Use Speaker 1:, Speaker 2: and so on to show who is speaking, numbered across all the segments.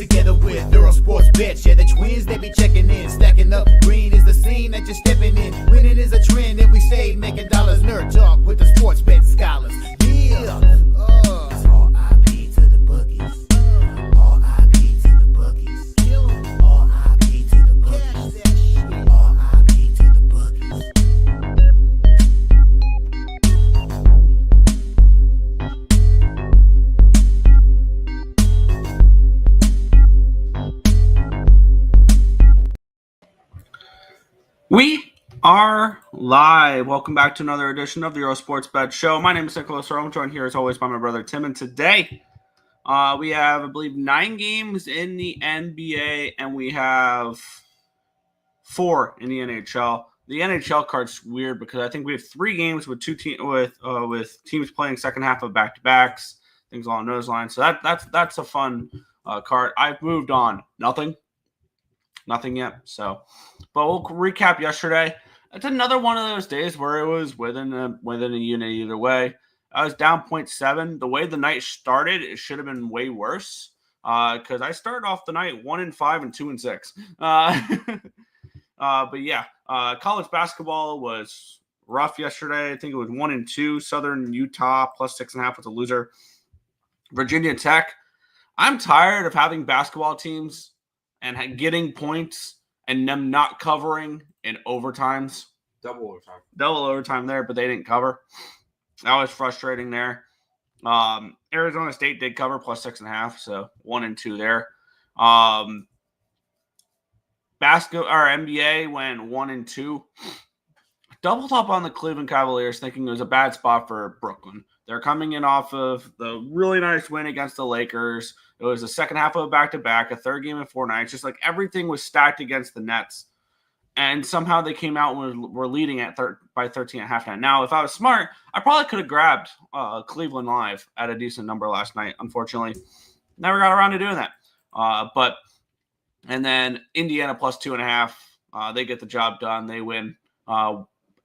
Speaker 1: together with Earle Sports Bets. Yeah, the twins, they be checking in, stacking up. Green is the scene that you're stepping in. Winning is a trend, and we stay making dollars. Nerd talk with the sports bet scholars. Yeah, it's R.I.P. to the bookies. R.I.P. to the bookies. R.I.P. to the bookies. R.I.P. to the bookies.
Speaker 2: We are live. Welcome back to another edition of the Earle Sports Bet Show. My name is Nicholas Earle. I'm joined here as always by my brother Tim. And today we have, I believe, 9 games in the NBA, and we have 4 in the NHL. The NHL card's weird because I think we have 3 games with with teams playing second half of back-to-backs, things along those lines. So that's a fun card. I've moved on. Nothing yet. So, but we'll recap yesterday. It's another one of those days where it was within a unit either way. I was down 0.7. The way the night started, it should have been way worse because I started off the night 1-5 and 2-6. But yeah, college basketball was rough yesterday. I think it was 1-2. Southern Utah plus 6.5 was a loser. Virginia Tech. I'm tired of having basketball teams and getting points and them not covering in overtimes. Double overtime there, but they didn't cover. That was frustrating there. Arizona State did cover plus 6.5, so 1-2 there. NBA went 1-2. Doubled up on the Cleveland Cavaliers, thinking it was a bad spot for Brooklyn. They're coming in off of the really nice win against the Lakers. It was the second half of a back-to-back, a third game in 4 nights. Just like everything was stacked against the Nets. And somehow they came out and were leading by 13 at halftime. Now, if I was smart, I probably could have grabbed Cleveland live at a decent number last night. Unfortunately, never got around to doing that. And then Indiana plus 2.5. They get the job done. They win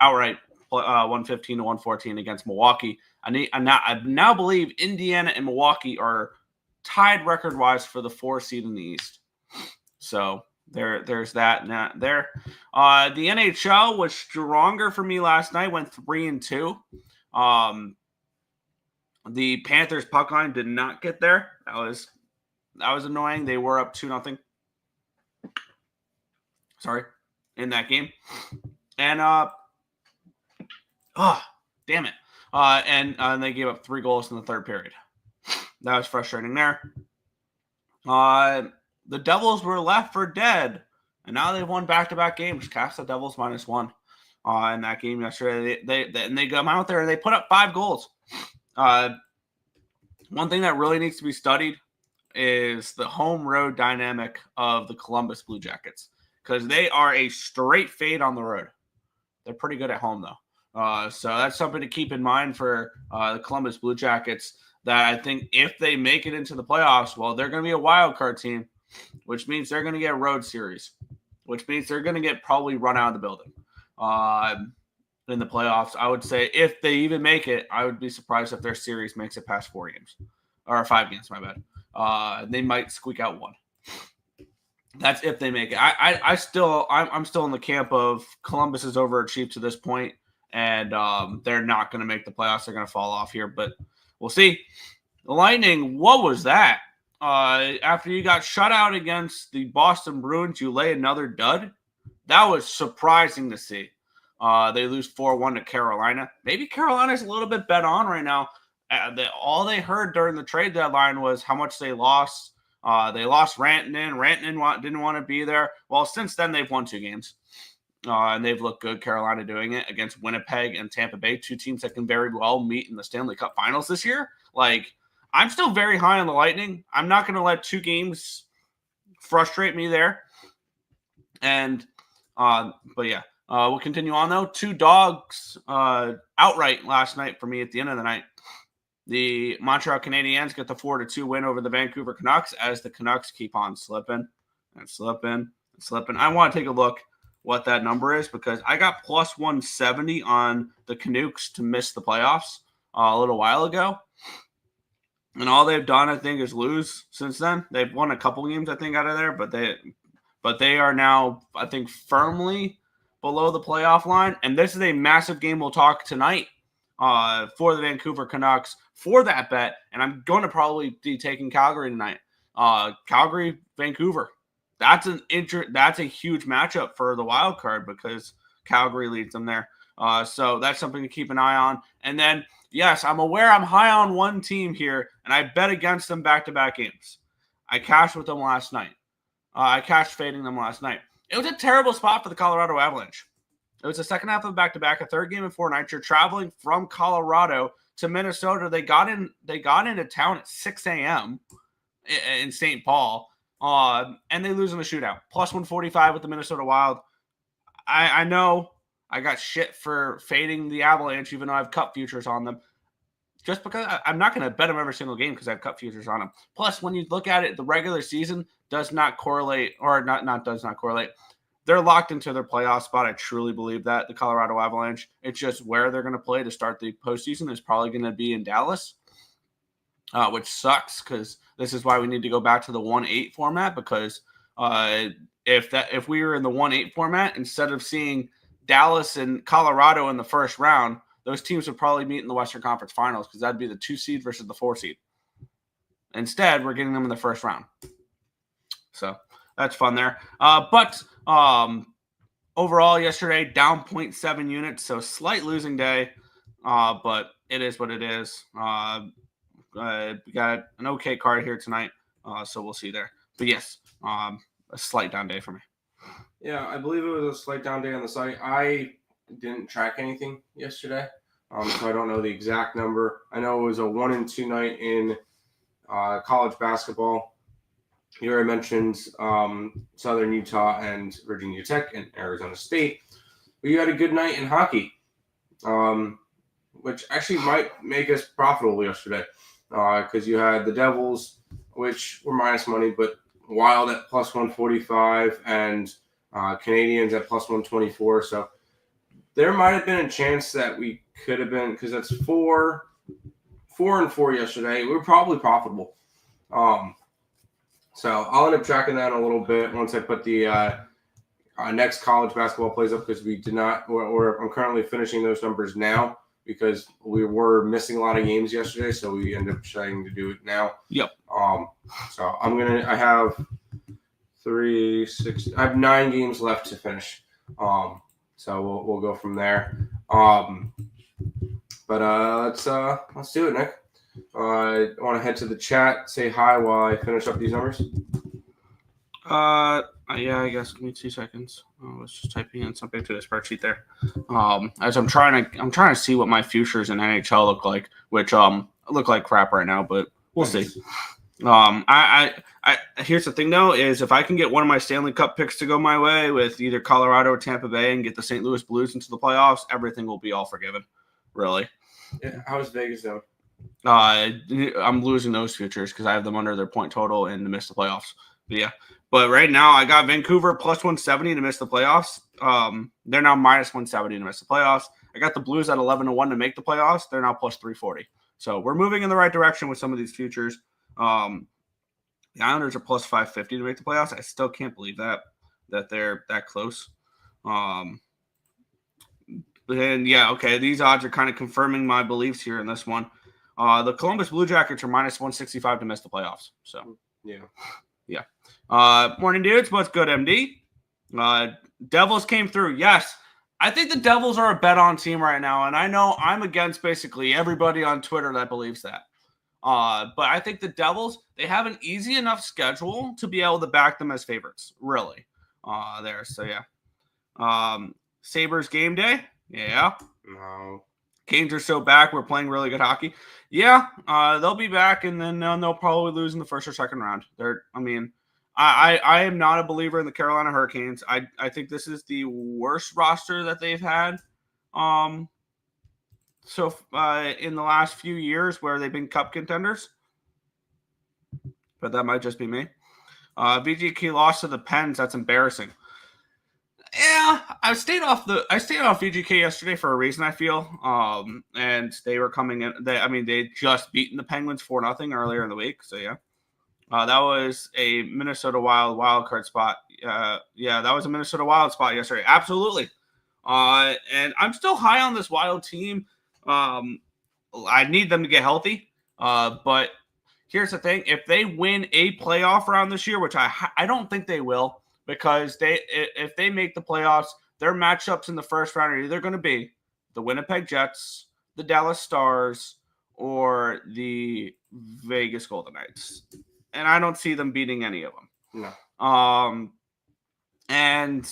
Speaker 2: outright 115-114 against Milwaukee. I now believe Indiana and Milwaukee are tied record-wise for the 4 seed in the East. So there's that. There. The NHL was stronger for me last night. Went 3-2. The Panthers puck line did not get there. That was annoying. They were up 2-0. Sorry, in that game. And damn it. And they gave up 3 goals in the third period. That was frustrating there. The Devils were left for dead, and now they've won back-to-back games. Caps the Devils -1 in that game yesterday. They come out there and they put up 5 goals. One thing that really needs to be studied is the home-road dynamic of the Columbus Blue Jackets, because they are a straight fade on the road. They're pretty good at home, though. So that's something to keep in mind for the Columbus Blue Jackets, that I think if they make it into the playoffs, well, they're going to be a wild card team, which means they're going to get road series, which means they're going to get probably run out of the building in the playoffs. I would say if they even make it, I would be surprised if their series makes it past 4 games or 5 games, my bad. They might squeak out 1. That's if they make it. I'm still in the camp of Columbus is overachieved to this point, and they're not going to make the playoffs. They're going to fall off here, but we'll see. The Lightning, what was that? After you got shut out against the Boston Bruins, you lay another dud? That was surprising to see. They lose 4-1 to Carolina. Maybe Carolina's a little bit bet on right now. All they heard during the trade deadline was how much they lost. They lost Rantanen. Rantanen didn't want to be there. Well, since then, they've won 2 games. And they've looked good, Carolina doing it against Winnipeg and Tampa Bay, 2 teams that can very well meet in the Stanley Cup Finals this year. Like, I'm still very high on the Lightning. I'm not going to let 2 games frustrate me there. And, but yeah, we'll continue on though. 2 dogs outright last night for me at the end of the night. The Montreal Canadiens get the 4-2 win over the Vancouver Canucks as the Canucks keep on slipping and slipping and slipping. I want to take a look what that number is because I got plus 170 on the Canucks to miss the playoffs a little while ago. And all they've done, I think, is lose since then. They've won a couple games, I think, out of there, but they are now, I think, firmly below the playoff line. And this is a massive game we'll talk tonight for the Vancouver Canucks for that bet. And I'm going to probably be taking Calgary tonight. Calgary, Vancouver. That's a huge matchup for the wild card because Calgary leads them there. So that's something to keep an eye on. And then, yes, I'm aware I'm high on one team here, and I bet against them back-to-back games. I cashed with them last night. I cashed fading them last night. It was a terrible spot for the Colorado Avalanche. It was the second half of the back-to-back, a third game in 4 nights. You're traveling from Colorado to Minnesota. They got into town at 6 a.m. in St. Paul, and they lose in the shootout. Plus 145 with the Minnesota Wild. I know I got shit for fading the Avalanche, even though I have cut futures on them. Just because I'm not going to bet them every single game because I have cut futures on them. Plus, when you look at it, the regular season does not correlate, or does not correlate. They're locked into their playoff spot. I truly believe that, the Colorado Avalanche. It's just where they're going to play to start the postseason is probably going to be in Dallas, which sucks because this is why we need to go back to the 1-8 format because if we were in the 1-8 format, instead of seeing Dallas and Colorado in the first round, those teams would probably meet in the Western Conference Finals because that'd be the 2 seed versus the 4 seed. Instead, we're getting them in the first round. So that's fun there. But overall, yesterday, down 0.7 units, so slight losing day, but it is what it is. We got an okay card here tonight, so we'll see there. But yes, a slight down day for me.
Speaker 3: Yeah, I believe it was a slight down day on the site. I didn't track anything yesterday, so I don't know the exact number. I know it was a 1-2 night in college basketball. Here I mentioned Southern Utah and Virginia Tech and Arizona State. But you had a good night in hockey, which actually might make us profitable yesterday because you had the Devils, which were minus money, but Wild at plus 145 and Canadians at plus 124. So there might have been a chance that we could have been, because that's 4-4 yesterday. We were probably profitable. So I'll end up tracking that in a little bit once I put the next college basketball plays up because we did not, or I'm currently finishing those numbers now because we were missing a lot of games yesterday. So we end up trying to do it now.
Speaker 2: Yep.
Speaker 3: So I have I have 9 games left to finish. So we'll go from there. But let's do it, Nick. I want to head to the chat, say hi while I finish up these numbers.
Speaker 2: Yeah, I guess. Give me 2 seconds. I was just typing in something to the spreadsheet there. As I'm trying to see what my futures in NHL look like, which look like crap right now, but we'll see. Here's the thing though, is if I can get one of my Stanley Cup picks to go my way with either Colorado or Tampa Bay and get the St. Louis Blues into the playoffs, everything will be all forgiven. Really.
Speaker 3: Yeah, how's Vegas though?
Speaker 2: I'm losing those futures because I have them under their point total and to miss the playoffs. But yeah. But right now I got Vancouver plus 170 to miss the playoffs. They're now minus 170 to miss the playoffs. I got the Blues at 11-1 to make the playoffs. They're now plus 340. So we're moving in the right direction with some of these futures. The Islanders are plus 550 to make the playoffs. I still can't believe that they're that close. And yeah, okay, these odds are kind of confirming my beliefs here in this one. The Columbus Blue Jackets are minus 165 to miss the playoffs. So
Speaker 3: yeah.
Speaker 2: Morning, dudes. What's good, MD? Devils came through. Yes, I think the Devils are a bet on team right now, and I know I'm against basically everybody on Twitter that believes that. But I think the Devils, they have an easy enough schedule to be able to back them as favorites, really. There. So, yeah. Sabres game day? Yeah.
Speaker 3: No.
Speaker 2: Canes are so back. We're playing really good hockey. Yeah, they'll be back, and then they'll probably lose in the first or second round. I am not a believer in the Carolina Hurricanes. I think this is the worst roster that they've had in the last few years where they've been cup contenders. But that might just be me. VGK lost to the Pens. That's embarrassing. Yeah, I stayed off VGK yesterday for a reason, I feel. And they were coming in. They just beaten the Penguins 4-0 earlier in the week. So yeah, that was a Minnesota wild card spot. Yeah, that was a Minnesota Wild spot yesterday. Absolutely. And I'm still high on this Wild team. I need them to get healthy. But here's the thing: if they win a playoff round this year, which I don't think they will. Because if they make the playoffs, their matchups in the first round are either going to be the Winnipeg Jets, the Dallas Stars, or the Vegas Golden Knights. And I don't see them beating any of them.
Speaker 3: No.
Speaker 2: And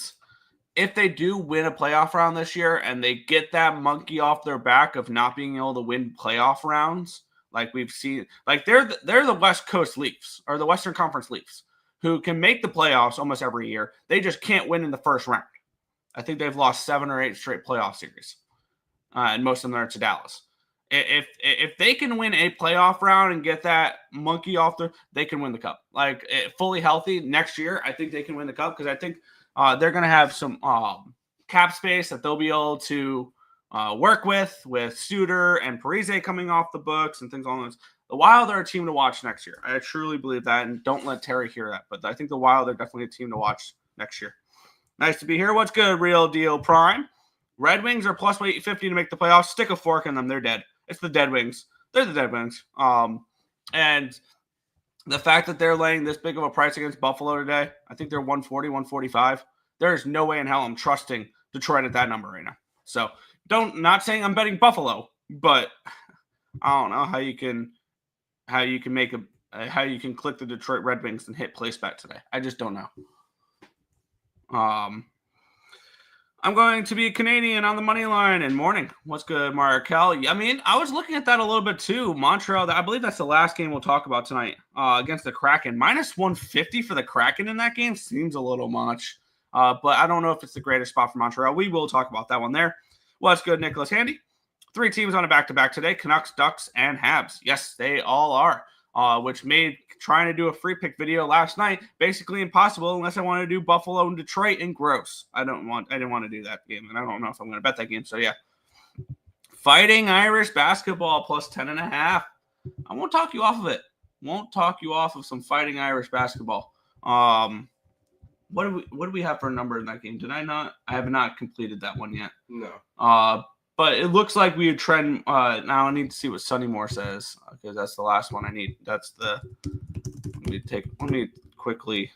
Speaker 2: if they do win a playoff round this year and they get that monkey off their back of not being able to win playoff rounds, like we've seen, like they're the West Coast Leafs or the Western Conference Leafs, who can make the playoffs almost every year. They just can't win in the first round. I think they've lost 7 or 8 straight playoff series. And most of them are to Dallas. If they can win a playoff round and get that monkey off they can win the cup. Like fully healthy next year, I think they can win the cup because I think they're going to have some cap space that they'll be able to work with Suter and Parise coming off the books and things along those. The Wild are a team to watch next year. I truly believe that, and don't let Terry hear that. But I think the Wild are definitely a team to watch next year. Nice to be here. What's good, Real Deal Prime? Red Wings are plus 850 to make the playoffs. Stick a fork in them. They're dead. It's the Dead Wings. They're the Dead Wings. And the fact that they're laying this big of a price against Buffalo today, I think they're 140, 145. There's no way in hell I'm trusting Detroit at that number right now. So not saying I'm betting Buffalo, but I don't know how you can click the Detroit Red Wings and hit place bet today. I just don't know. I'm going to be a Canadian on the money line and morning. What's good, Markel? I mean, I was looking at that a little bit too. Montreal, I believe that's the last game we'll talk about tonight against the Kraken. Minus 150 for the Kraken in that game seems a little much. But I don't know if it's the greatest spot for Montreal. We will talk about that one there. What's good, Nicholas Handy? 3 teams on a back-to-back today, Canucks, Ducks, and Habs. Yes, they all are, which made trying to do a free pick video last night basically impossible unless I want to do Buffalo and Detroit and gross. I didn't want to do that game, and I don't know if I'm going to bet that game. So, yeah. Fighting Irish basketball plus 10.5. I won't talk you off of it. Won't talk you off of some Fighting Irish basketball. What do we have for a number in that game? I have not completed that one yet.
Speaker 3: No.
Speaker 2: But it looks like we would trend. Now I need to see what Sunnymore says because that's the last one I need. Let me quickly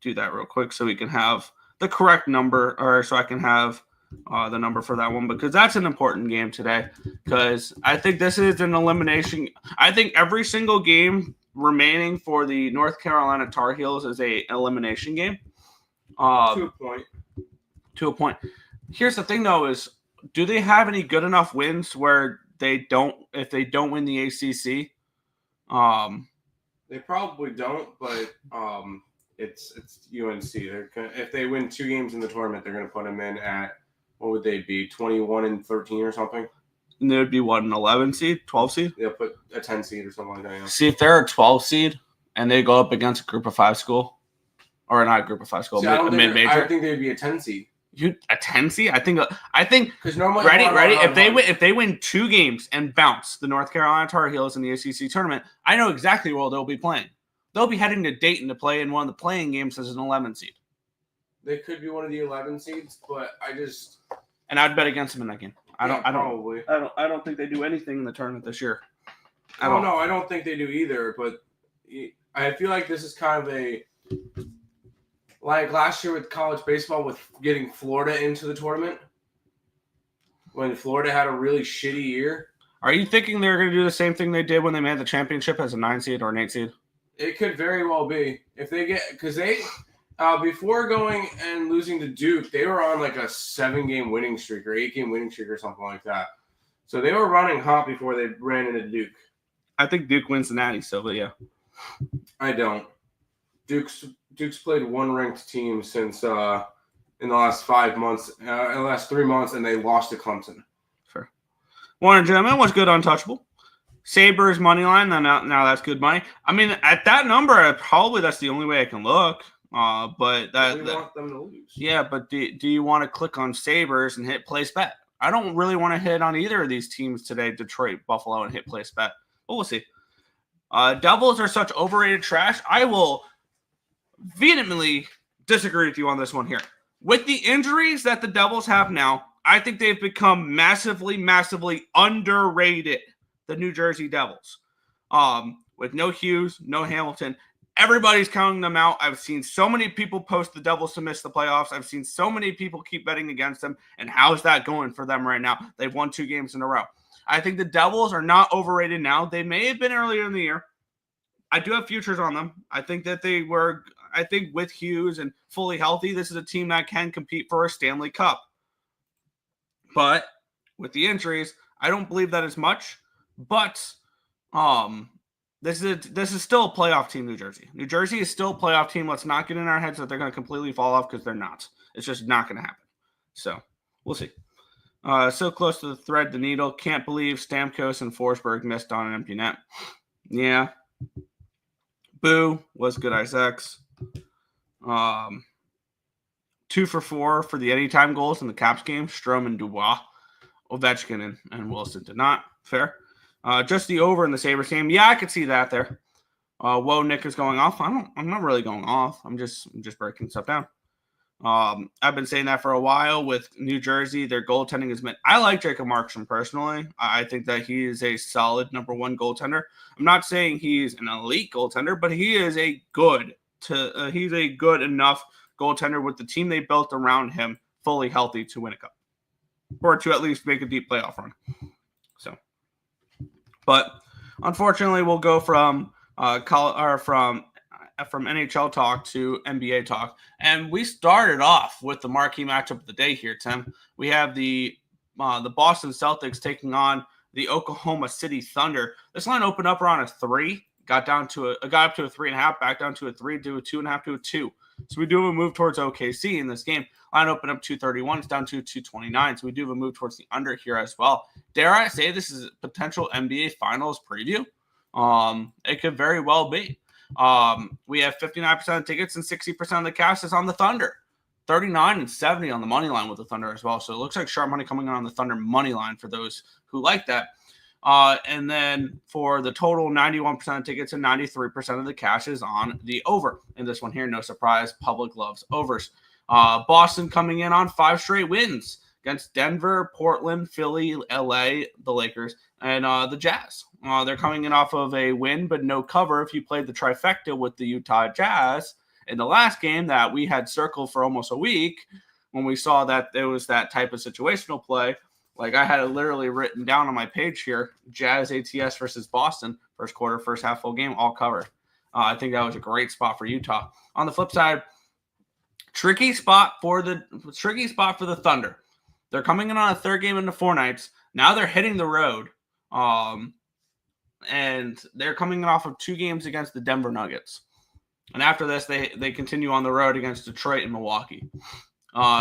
Speaker 2: do that real quick so we can have the correct number, or so I can have the number for that one because that's an important game today. Because I think this is an elimination. I think every single game remaining for the North Carolina Tar Heels is an elimination game.
Speaker 3: To
Speaker 2: a point. Here's the thing, though: is do they have any good enough wins where if they don't win the ACC?
Speaker 3: They probably don't, but it's UNC. If they win 2 games in the tournament, they're going to put them in at, what would they be, 21-13 or something?
Speaker 2: And they would be what, an 11 seed, 12 seed?
Speaker 3: They'll put a 10 seed or something like that. Yeah.
Speaker 2: See, if they're a 12 seed and they go up against a group of 5 school, or not a group of 5 school, a mid-major.
Speaker 3: I think they'd be a 10 seed.
Speaker 2: A 10 seed? I think
Speaker 3: because normally
Speaker 2: ready. If they win 2 games and bounce the North Carolina Tar Heels in the ACC tournament, I know exactly where they'll be playing. They'll be heading to Dayton to play in one of the playing games as an 11 seed.
Speaker 3: They could be one of the 11 seeds, but
Speaker 2: I'd bet against them in that game. I don't think they do anything in the tournament this year.
Speaker 3: No, I don't think they do either. But I feel like this is kind of like last year with college baseball with getting Florida into the tournament. When Florida had a really shitty year.
Speaker 2: Are you thinking they're going to do the same thing they did when they made the championship as a 9 seed or an 8 seed?
Speaker 3: It could very well be. If they get – because they before going and losing to Duke, they were on like a 7-game winning streak or 8-game winning streak or something like that. So they were running hot before they ran into Duke.
Speaker 2: I think Duke wins the Natty still, but yeah.
Speaker 3: I don't. Duke's played one ranked team since in the last 5 months, in the last 3 months, and they lost to Clemson.
Speaker 2: Sure. Morning, gentlemen. What's good, Untouchable? Sabres money line. Now that's good money. I mean, at that number, probably that's the only way I can look. But
Speaker 3: we want them to lose.
Speaker 2: Yeah, but do you want to click on Sabres and hit place bet? I don't really want to hit on either of these teams today, Detroit, Buffalo, and hit place bet. But we'll see. Devils are such overrated trash. I will vehemently disagree with you on this one here. With the injuries that the Devils have now, I think they've become massively, massively underrated, the New Jersey Devils. With no Hughes, no Hamilton, everybody's counting them out. I've seen so many people post the Devils to miss the playoffs. I've seen so many people keep betting against them. And how's that going for them right now? They've won 2 games in a row. I think the Devils are not overrated now. They may have been earlier in the year. I do have futures on them. I think that they were, I think with Hughes and fully healthy, this is a team that can compete for a Stanley Cup. But with the injuries, I don't believe that as much. But this is still a playoff team, New Jersey. New Jersey is still a playoff team. Let's not get in our heads that they're going to completely fall off, because they're not. It's just not going to happen. So we'll see. So close to the thread, the needle. Can't believe Stamkos and Forsberg missed on an empty net. Yeah. Boo was good ice X. 2 for 4 for the anytime goals in the Caps game. Strome and Dubois. Ovechkin and Wilson did not. Fair. Just the over in the Sabres game. Yeah, I could see that there. Whoa, Nick is going off. I'm not really going off. I'm just breaking stuff down. I've been saying that for a while with New Jersey. Their goaltending is meant. I like Jacob Markstrom personally. I think that he is a solid number 1 goaltender. I'm not saying he's an elite goaltender, but he is he's a good enough goaltender with the team they built around him fully healthy to win a cup, or to at least make a deep playoff run. So, but unfortunately, we'll go from from NHL talk to NBA talk. And we started off with the marquee matchup of the day here, Tim. We have the Boston Celtics taking on the Oklahoma City Thunder. This line opened up around a 3, got up to a 3.5, back down to a 3, to a 2.5, to a 2. So we do have a move towards OKC in this game. Line opened up 231, it's down to 229. So we do have a move towards the under here as well. Dare I say this is a potential NBA Finals preview? It could very well be. We have 59% of tickets and 60% of the cash is on the Thunder. 39 and 70 on the money line with the Thunder as well. So it looks like sharp money coming on the Thunder money line for those who like that. And then for the total, 91% of tickets and 93% of the cash is on the over. And this one here, no surprise, public loves overs. Boston coming in on 5 straight wins against Denver, Portland, Philly, LA, the Lakers, and the Jazz. They're coming in off of a win, but no cover if you played the trifecta with the Utah Jazz in the last game that we had circled for almost a week when we saw that there was that type of situational play. Like I had it literally written down on my page here, Jazz ATS versus Boston, first quarter, first half full game, all covered. I think that was a great spot for Utah. On the flip side, tricky spot for the Thunder. They're coming in on a 3rd game into 4 nights. Now they're hitting the road. And they're coming in off of 2 games against the Denver Nuggets. And after this, they continue on the road against Detroit and Milwaukee.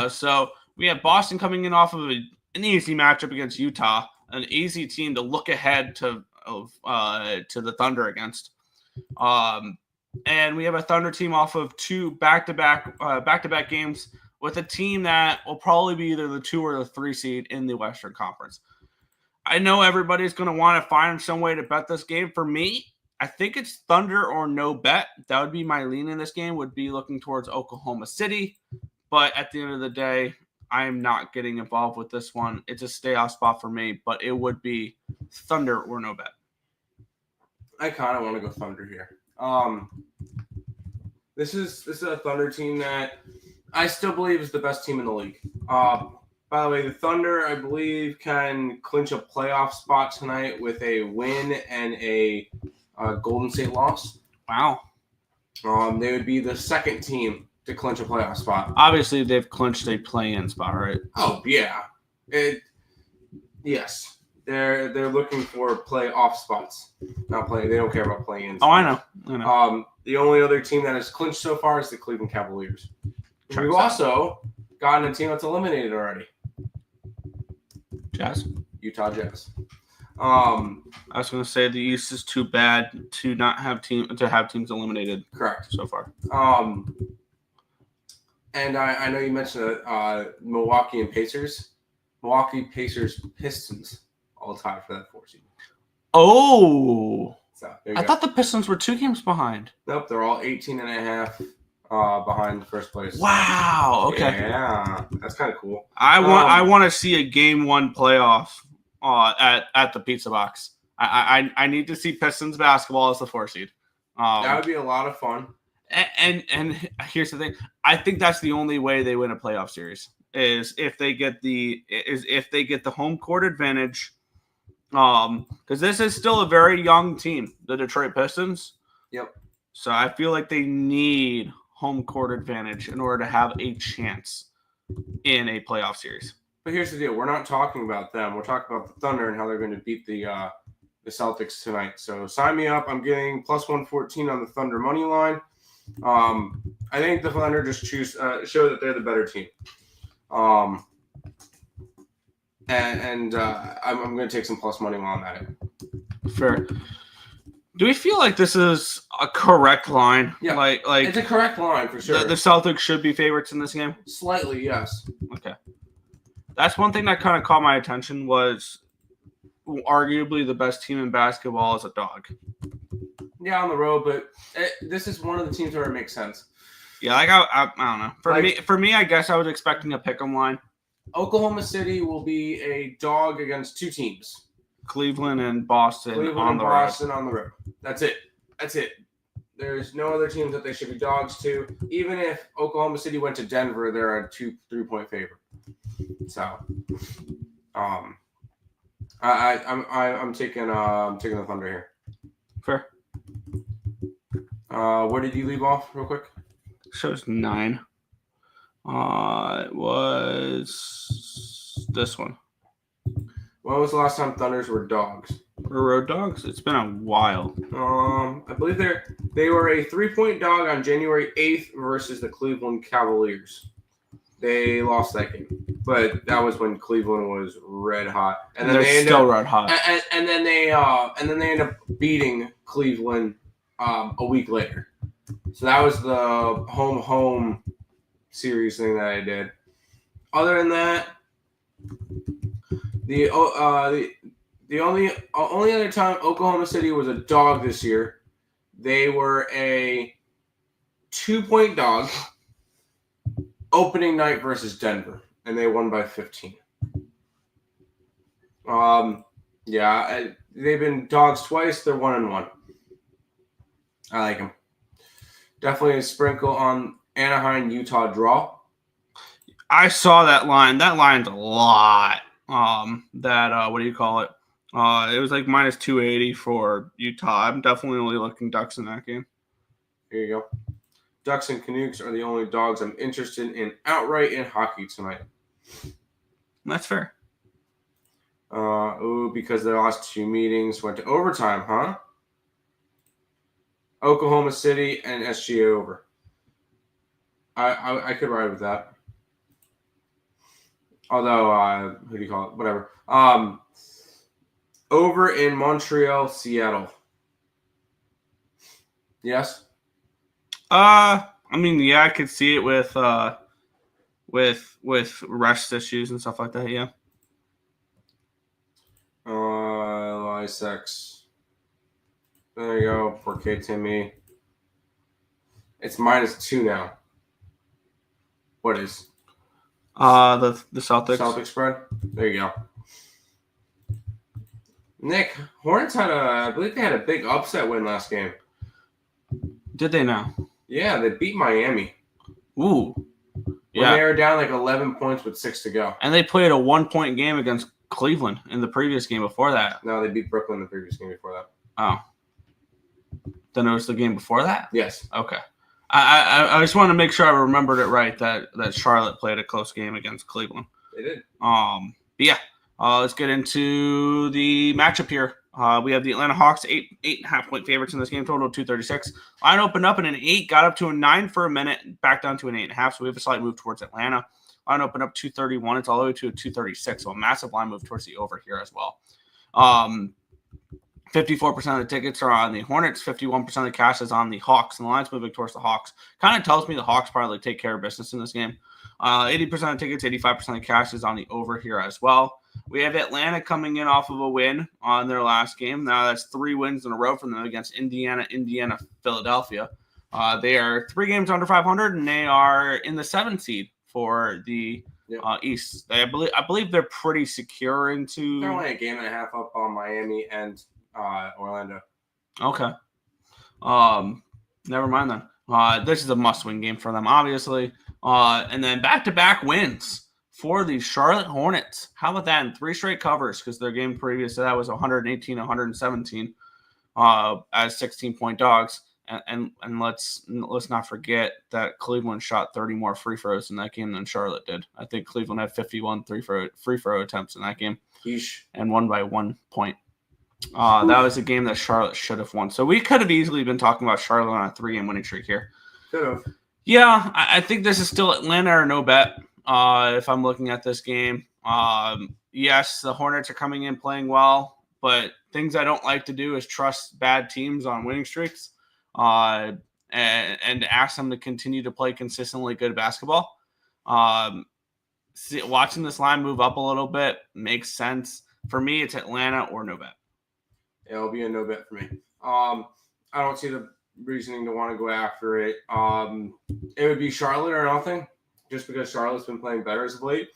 Speaker 2: So we have Boston coming in off of an easy matchup against Utah, an easy team to look ahead to the Thunder against. And we have a Thunder team off of 2 back-to-back games with a team that will probably be either the 2 or the 3 seed in the Western Conference. I know everybody's going to want to find some way to bet this game. For me, I think it's Thunder or no bet. That would be my lean in this game, would be looking towards Oklahoma City. But at the end of the day, I am not getting involved with this one. It's a stay off spot for me, but it would be Thunder or no bet.
Speaker 3: I kind of want to go Thunder here. This is a Thunder team that I still believe is the best team in the league. By the way, the Thunder, I believe, can clinch a playoff spot tonight with a win and a Golden State loss.
Speaker 2: Wow.
Speaker 3: They would be the 2nd team to clinch a playoff spot.
Speaker 2: Obviously, they've clinched a play-in spot, right?
Speaker 3: Oh, yeah. Yes. They're looking for playoff spots. Not play. They don't care about play-in spots.
Speaker 2: Oh, I know.
Speaker 3: The only other team that has clinched so far is the Cleveland Cavaliers. We've also gotten a team that's eliminated already.
Speaker 2: Jazz?
Speaker 3: Utah Jazz.
Speaker 2: I was going to say the East is too bad to not have teams eliminated.
Speaker 3: Correct.
Speaker 2: So far.
Speaker 3: And I know you mentioned Milwaukee and Pacers. Milwaukee Pacers Pistons all tied for that 4 seed.
Speaker 2: Oh,
Speaker 3: So there you
Speaker 2: I
Speaker 3: go.
Speaker 2: thought the Pistons were 2 games behind.
Speaker 3: Nope, they're all 18.5 behind first place.
Speaker 2: Wow. Okay.
Speaker 3: Yeah, that's kind of cool.
Speaker 2: I want to see a game 1 playoff at the Pizza Box. I need to see Pistons basketball as the 4 seed.
Speaker 3: That would be a lot of fun.
Speaker 2: And here's the thing. I think that's the only way they win a playoff series is if they get the home court advantage. Because this is still a very young team, the Detroit Pistons.
Speaker 3: Yep.
Speaker 2: So I feel like they need home court advantage in order to have a chance in a playoff series.
Speaker 3: But here's the deal: we're not talking about them. We're talking about the Thunder and how they're going to beat the Celtics tonight. So sign me up. I'm getting plus 114 on the Thunder money line. I think the Thunder just show that they're the better team. I'm going to take some plus money while I'm at it.
Speaker 2: Fair. Do we feel like this is a correct line?
Speaker 3: Yeah,
Speaker 2: like
Speaker 3: it's a correct line for sure.
Speaker 2: The Celtics should be favorites in this game?
Speaker 3: Slightly, yes.
Speaker 2: Okay. That's one thing that kind of caught my attention was arguably the best team in basketball is a dog.
Speaker 3: Yeah, on the road, but this is one of the teams where it makes sense.
Speaker 2: Yeah, I don't know. For me, I guess I was expecting a pick'em line.
Speaker 3: Oklahoma City will be a dog against 2 teams.
Speaker 2: Cleveland and Boston
Speaker 3: on the road. That's it. There's no other teams that they should be dogs to. Even if Oklahoma City went to Denver, they're a 2-3-point favorite. So, I'm taking the Thunder here.
Speaker 2: Fair.
Speaker 3: Where did you leave off, real quick?
Speaker 2: Shows 9. It was this one.
Speaker 3: When was the last time Thunders were dogs?
Speaker 2: We're road dogs. It's been a while.
Speaker 3: I believe they were a 3-point dog on January 8th versus the Cleveland Cavaliers. They lost that game, but that was when Cleveland was red hot,
Speaker 2: and then they're still red hot.
Speaker 3: And then they ended up beating Cleveland a week later. So that was the home series thing that I did. Other than that, the only other time Oklahoma City was a dog this year, they were a 2-point dog opening night versus Denver, and they won by 15. They've been dogs twice. They're 1-1. I like them. Definitely a sprinkle on Anaheim, Utah draw.
Speaker 2: I saw that line. That line's a lot. What do you call it? It was like minus 280 for Utah. I'm definitely only looking Ducks in that game.
Speaker 3: Here you go. Ducks and Canucks are the only dogs I'm interested in outright in hockey tonight.
Speaker 2: That's fair.
Speaker 3: Because their last 2 meetings went to overtime, huh? Oklahoma City and SGA over. I could ride with that. Although, who do you call it? Whatever. Over in Montreal, Seattle. Yes?
Speaker 2: I mean, yeah, I could see it with rest issues and stuff like that, yeah.
Speaker 3: Lysex. There you go. 4K Timmy. It's -2 now. What is?
Speaker 2: The Celtics.
Speaker 3: Celtics spread. There you go. Nick, Hornets I believe they had a big upset win last game.
Speaker 2: Did they now?
Speaker 3: Yeah, they beat Miami.
Speaker 2: Ooh.
Speaker 3: Yeah. They were down like 11 points with 6 to go.
Speaker 2: And they played a 1-point game against Cleveland in the previous game before that.
Speaker 3: No, they beat Brooklyn the previous game before that.
Speaker 2: Oh. Then it was the game before that?
Speaker 3: Yes.
Speaker 2: Okay. I just wanted to make sure I remembered it right that Charlotte played a close game against Cleveland.
Speaker 3: They did.
Speaker 2: But yeah. Let's get into the matchup here. We have the Atlanta Hawks, 8.5-point favorites in this game, total of 236. Line opened up in an 8, got up to a 9 for a minute, back down to an 8.5. So we have a slight move towards Atlanta. Line opened up 231. It's all the way to a 236. So a massive line move towards the over here as well. 54% of the tickets are on the Hornets. 51% of the cash is on the Hawks, and the line's moving towards the Hawks. Kind of tells me the Hawks probably take care of business in this game. 80% of tickets, 85% of the cash is on the over here as well. We have Atlanta coming in off of a win on their last game. Now that's 3 wins in a row from them against Indiana, Philadelphia. They are 3 games under 500, and they are in the 7th seed for the East. I believe they're pretty secure into.
Speaker 3: They're only a game and a half up on Miami and Orlando.
Speaker 2: Okay. Never mind then. This is a must-win game for them, obviously. And then back-to-back wins for the Charlotte Hornets. How about that? In 3 straight covers, because their game previous to that was 118-117 as 16-point dogs. And let's not forget that Cleveland shot 30 more free throws in that game than Charlotte did. I think Cleveland had 51 free throw attempts in that game.
Speaker 3: Yeesh. And
Speaker 2: won by 1 point. That was a game that Charlotte should have won. So we could have easily been talking about Charlotte on a 3-game winning streak here.
Speaker 3: Could have.
Speaker 2: Yeah, I think this is still Atlanta or no bet if I'm looking at this game. Yes, the Hornets are coming in playing well, but things I don't like to do is trust bad teams on winning streaks and ask them to continue to play consistently good basketball. Watching this line move up a little bit makes sense. For me, it's Atlanta or no bet.
Speaker 3: It'll be a no bet for me. I don't see the reasoning to want to go after it. It would be Charlotte or nothing, just because Charlotte's been playing better as of late.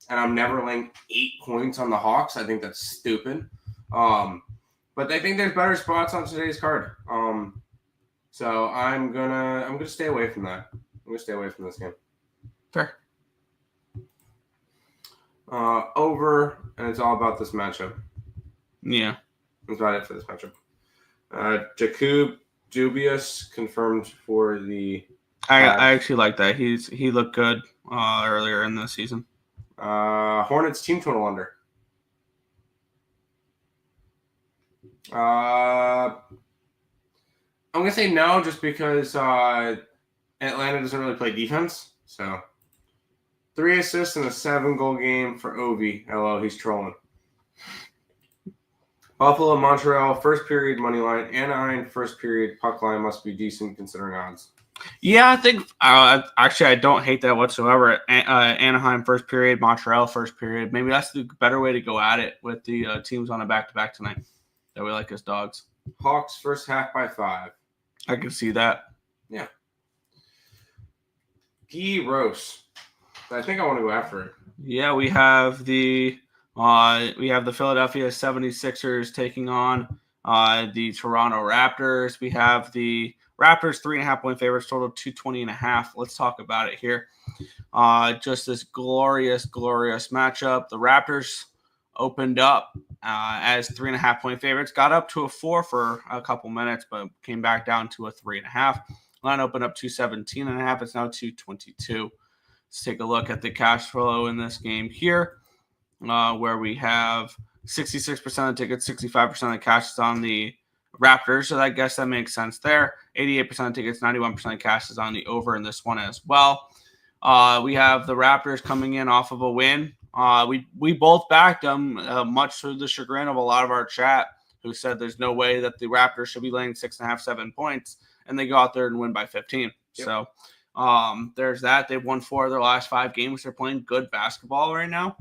Speaker 3: And I'm never laying 8 points on the Hawks. I think that's stupid. But I think there's better spots on today's card. So I'm gonna stay away from that. I'm gonna stay away from this game.
Speaker 2: Fair.
Speaker 3: Over, and it's all about this matchup.
Speaker 2: Yeah.
Speaker 3: That's about it for this matchup. Jakub Dubious confirmed for the.
Speaker 2: I actually like that. He looked good earlier in the season.
Speaker 3: Hornets team total under. I'm gonna say no, just because Atlanta doesn't really play defense. So 3 assists in a 7-goal game for Ovi. Hello, he's trolling. Buffalo, Montreal, first period money line. Anaheim, first period puck line must be decent considering odds.
Speaker 2: Yeah, I think actually I don't hate that whatsoever. Anaheim first period, Montreal first period. Maybe that's the better way to go at it with the teams on a back-to-back tonight that we like as dogs.
Speaker 3: Hawks first half by 5.
Speaker 2: I can see that.
Speaker 3: Yeah. Guy Rose. I think I want to go after it.
Speaker 2: Yeah, we have the Philadelphia 76ers taking on the Toronto Raptors. We have the Raptors 3.5-point favorites, total 220.5. Let's talk about it here. Just this glorious matchup. The Raptors opened up as 3.5-point favorites, got up to a 4 for a couple minutes, but came back down to a 3.5. Line opened up 217.5. It's now 222. Let's take a look at the cash flow in this game here, where we have 66% of the tickets, 65% of the cash is on the Raptors, so I guess that makes sense there. 88% of tickets, 91% of cash is on the over in this one as well. We have the Raptors coming in off of a win. We both backed them, much to the chagrin of a lot of our chat, who said there's no way that the Raptors should be laying 6.5, 7 points, and they go out there and win by 15. Yep. So there's that. They've won 4 of their last 5 games. They're playing good basketball right now.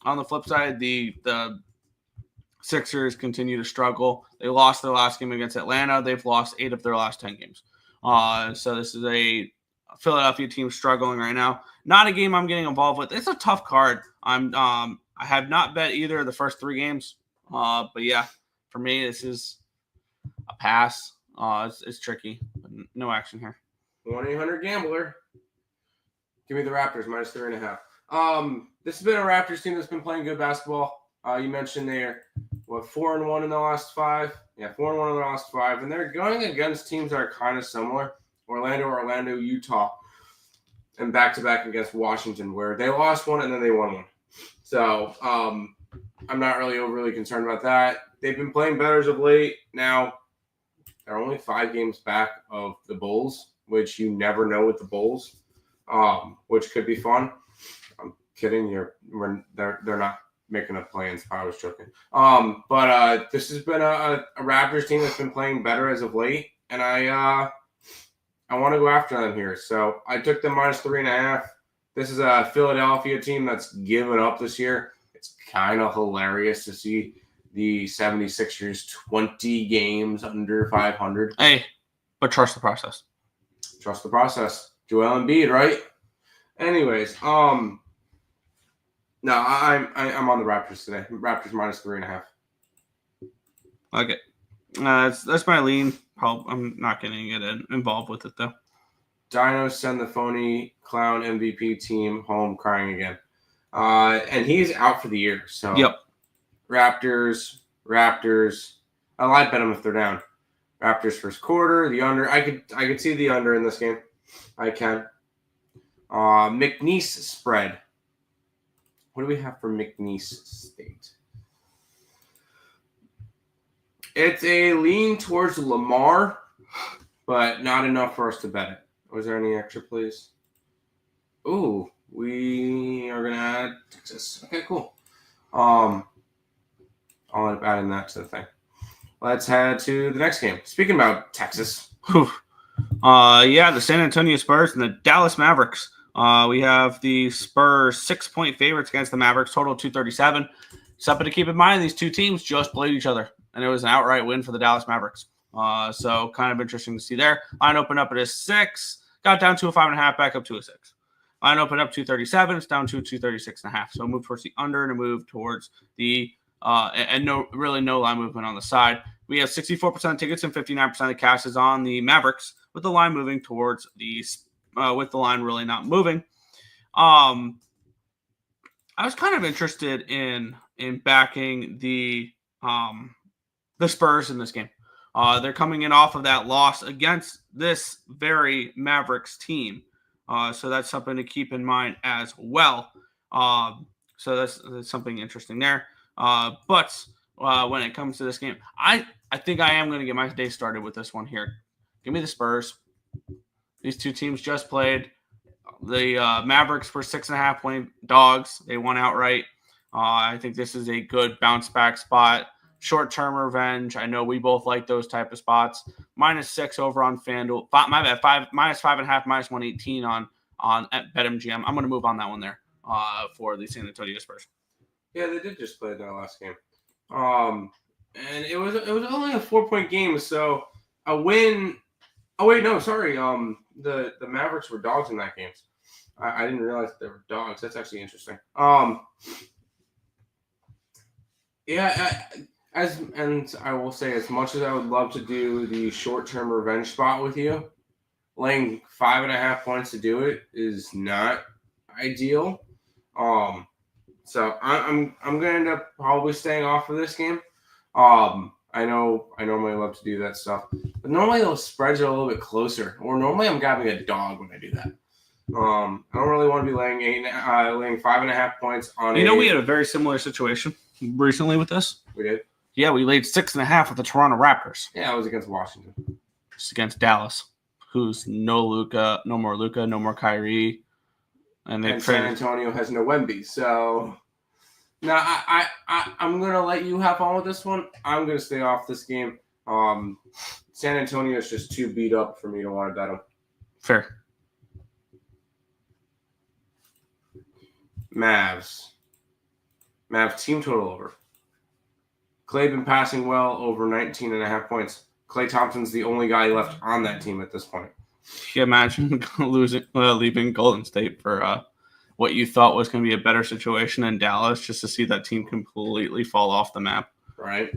Speaker 2: On the flip side, the Sixers continue to struggle. They lost their last game against Atlanta. They've lost 8 of their last 10 games. So this is a Philadelphia team struggling right now. Not a game I'm getting involved with. It's a tough card. I have not bet either of the first 3 games. But yeah, for me, this is a pass. It's tricky. But no action here.
Speaker 3: 1-800-GAMBLER. Give me the Raptors minus 3.5. This has been a Raptors team that's been playing good basketball. You mentioned they're 4-1 in the last 5. Yeah, 4-1 in the last 5, and they're going against teams that are kind of similar. Orlando, Utah, and back-to-back against Washington, where they lost 1 and then they won 1. So I'm not really overly concerned about that. They've been playing better as of late. Now they're only 5 games back of the Bulls, which you never know with the Bulls, which could be fun. I'm kidding. They're not. making up plans. I was joking. But this has been a Raptors team that's been playing better as of late, and I want to go after them here. So I took them -3.5. This is a Philadelphia team that's given up this year. It's kind of hilarious to see the 76ers 20 games under 500.
Speaker 2: Hey, but trust the process.
Speaker 3: Trust the process. Joel Embiid, right? Anyways, no, I'm on the Raptors today. Raptors -3.5.
Speaker 2: Okay. That's my lean. I'm not going to get involved with it, though.
Speaker 3: Dinos send the phony clown MVP team home crying again. And he's out for the year. So
Speaker 2: yep.
Speaker 3: Raptors. I lied bet them if they're down. Raptors first quarter, the under. I could see the under in this game. I can. McNeese spread. What do we have for McNeese State? It's a lean towards Lamar, but not enough for us to bet it. Was there any extra, please? Ooh, we are gonna add Texas. Okay, cool. I'll end up adding that to the thing. Let's head to the next game. Speaking about Texas.
Speaker 2: The San Antonio Spurs and the Dallas Mavericks. We have the Spurs 6-point favorites against the Mavericks, total 237. Something to keep in mind, these two teams just played each other, and it was an outright win for the Dallas Mavericks. So kind of interesting to see there. Line opened up at a 6, got down to a 5.5, back up to a 6. Line opened up 237, it's down to 236.5. So a move towards the under and a move towards the no line movement on the side. We have 64% of tickets and 59% of the cash is on the Mavericks, with the line moving towards with the line really not moving. I was kind of interested in backing the Spurs in this game. They're coming in off of that loss against this very Mavericks team. So that's something to keep in mind as well. So that's something interesting there. But when it comes to this game, I think I am going to get my day started with this one here. Give me the Spurs. These two teams just played. The Mavericks were 6.5-point dogs. They won outright. I think this is a good bounce back spot. Short-term revenge. I know we both like those type of spots. -6 over on FanDuel. My bad. -5.5, -118 on at BetMGM. I'm going to move on that one there for the San Antonio Spurs.
Speaker 3: Yeah, they did just play that last game. And it was only a 4-point game, so a win. Oh wait, no, sorry. The Mavericks were dogs in that game. I didn't realize they were dogs. That's actually interesting. And I will say, as much as I would love to do the short-term revenge spot with you, laying 5.5 points to do it is not ideal. So I'm gonna end up probably staying off of this game. I know I normally love to do that stuff, but normally those spreads are a little bit closer. Or normally I'm grabbing a dog when I do that. I don't really want to be laying 5.5 points on.
Speaker 2: We had a very similar situation recently with this.
Speaker 3: We did.
Speaker 2: Yeah, we laid 6.5 with the Toronto Raptors.
Speaker 3: Yeah, it was against Washington.
Speaker 2: It's against Dallas, who's no more Kyrie. And
Speaker 3: San Antonio has no Wemby. So now I'm going to let you have fun with this one. I'm going to stay off this game. San Antonio is just too beat up for me to want to bet them.
Speaker 2: Fair.
Speaker 3: Mavs team total over. Clay been passing well, over 19.5 points. Klay Thompson's the only guy left on that team at this point.
Speaker 2: Can you imagine leaving Golden State for what you thought was going to be a better situation in Dallas, just to see that team completely fall off the map?
Speaker 3: Right.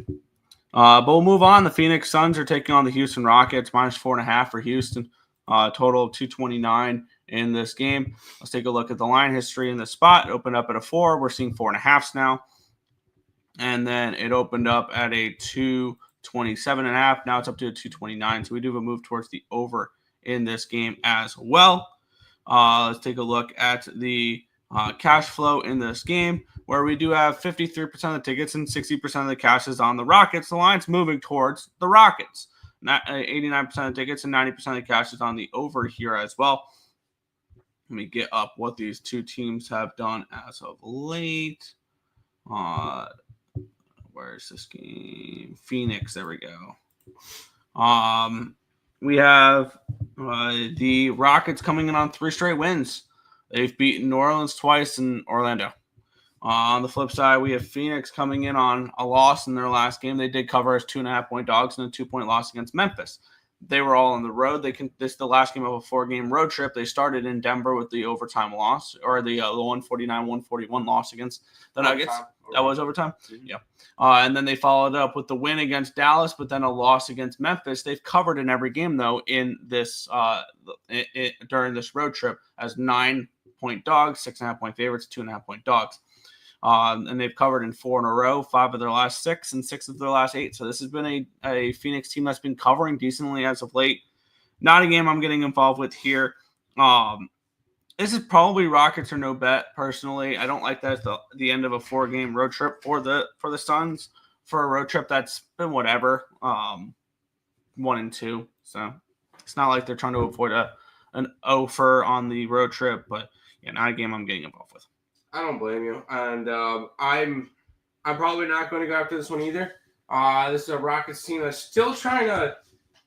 Speaker 2: But we'll move on. The Phoenix Suns are taking on the Houston Rockets, -4.5 for Houston. Total of 229 in this game. Let's take a look at the line history in the spot. It opened up at a 4. We're seeing 4.5s now. And then it opened up at a 227.5. Now it's up to a 229. So we do have a move towards the over in this game as well. Let's take a look at the cash flow in this game, where we do have 53% of the tickets and 60% of the cash is on the Rockets. The line's moving towards the Rockets. 89% of tickets and 90% of the cash is on the over here as well. Let me get up what these two teams have done as of late. Where's this game? Phoenix. There we go. We have the Rockets coming in on 3 straight wins. They've beaten New Orleans twice and Orlando. On the flip side, we have Phoenix coming in on a loss in their last game. They did cover as 2.5-point dogs in a 2-point loss against Memphis. They were all on the road. This is the last game of a 4-game road trip. They started in Denver with the overtime loss, or the 149-141 loss against the Nuggets. That was overtime? Mm-hmm. Yeah. And then they followed up with the win against Dallas, but then a loss against Memphis. They've covered in every game, though, in this during this road trip as 9-point dogs, 6.5-point favorites, 2.5-point dogs. And they've covered in 4 in a row, 5 of their last 6, and 6 of their last 8. So this has been a Phoenix team that's been covering decently as of late. Not a game I'm getting involved with here. This is probably Rockets or no bet, personally. I don't like that at the end of a 4-game road trip for the Suns. For a road trip that's been whatever, 1-2. So it's not like they're trying to avoid an offer on the road trip, but yeah, not a game I'm getting involved with.
Speaker 3: I don't blame you, and I'm probably not going to go after this one either. This is a Rockets team that's still trying to.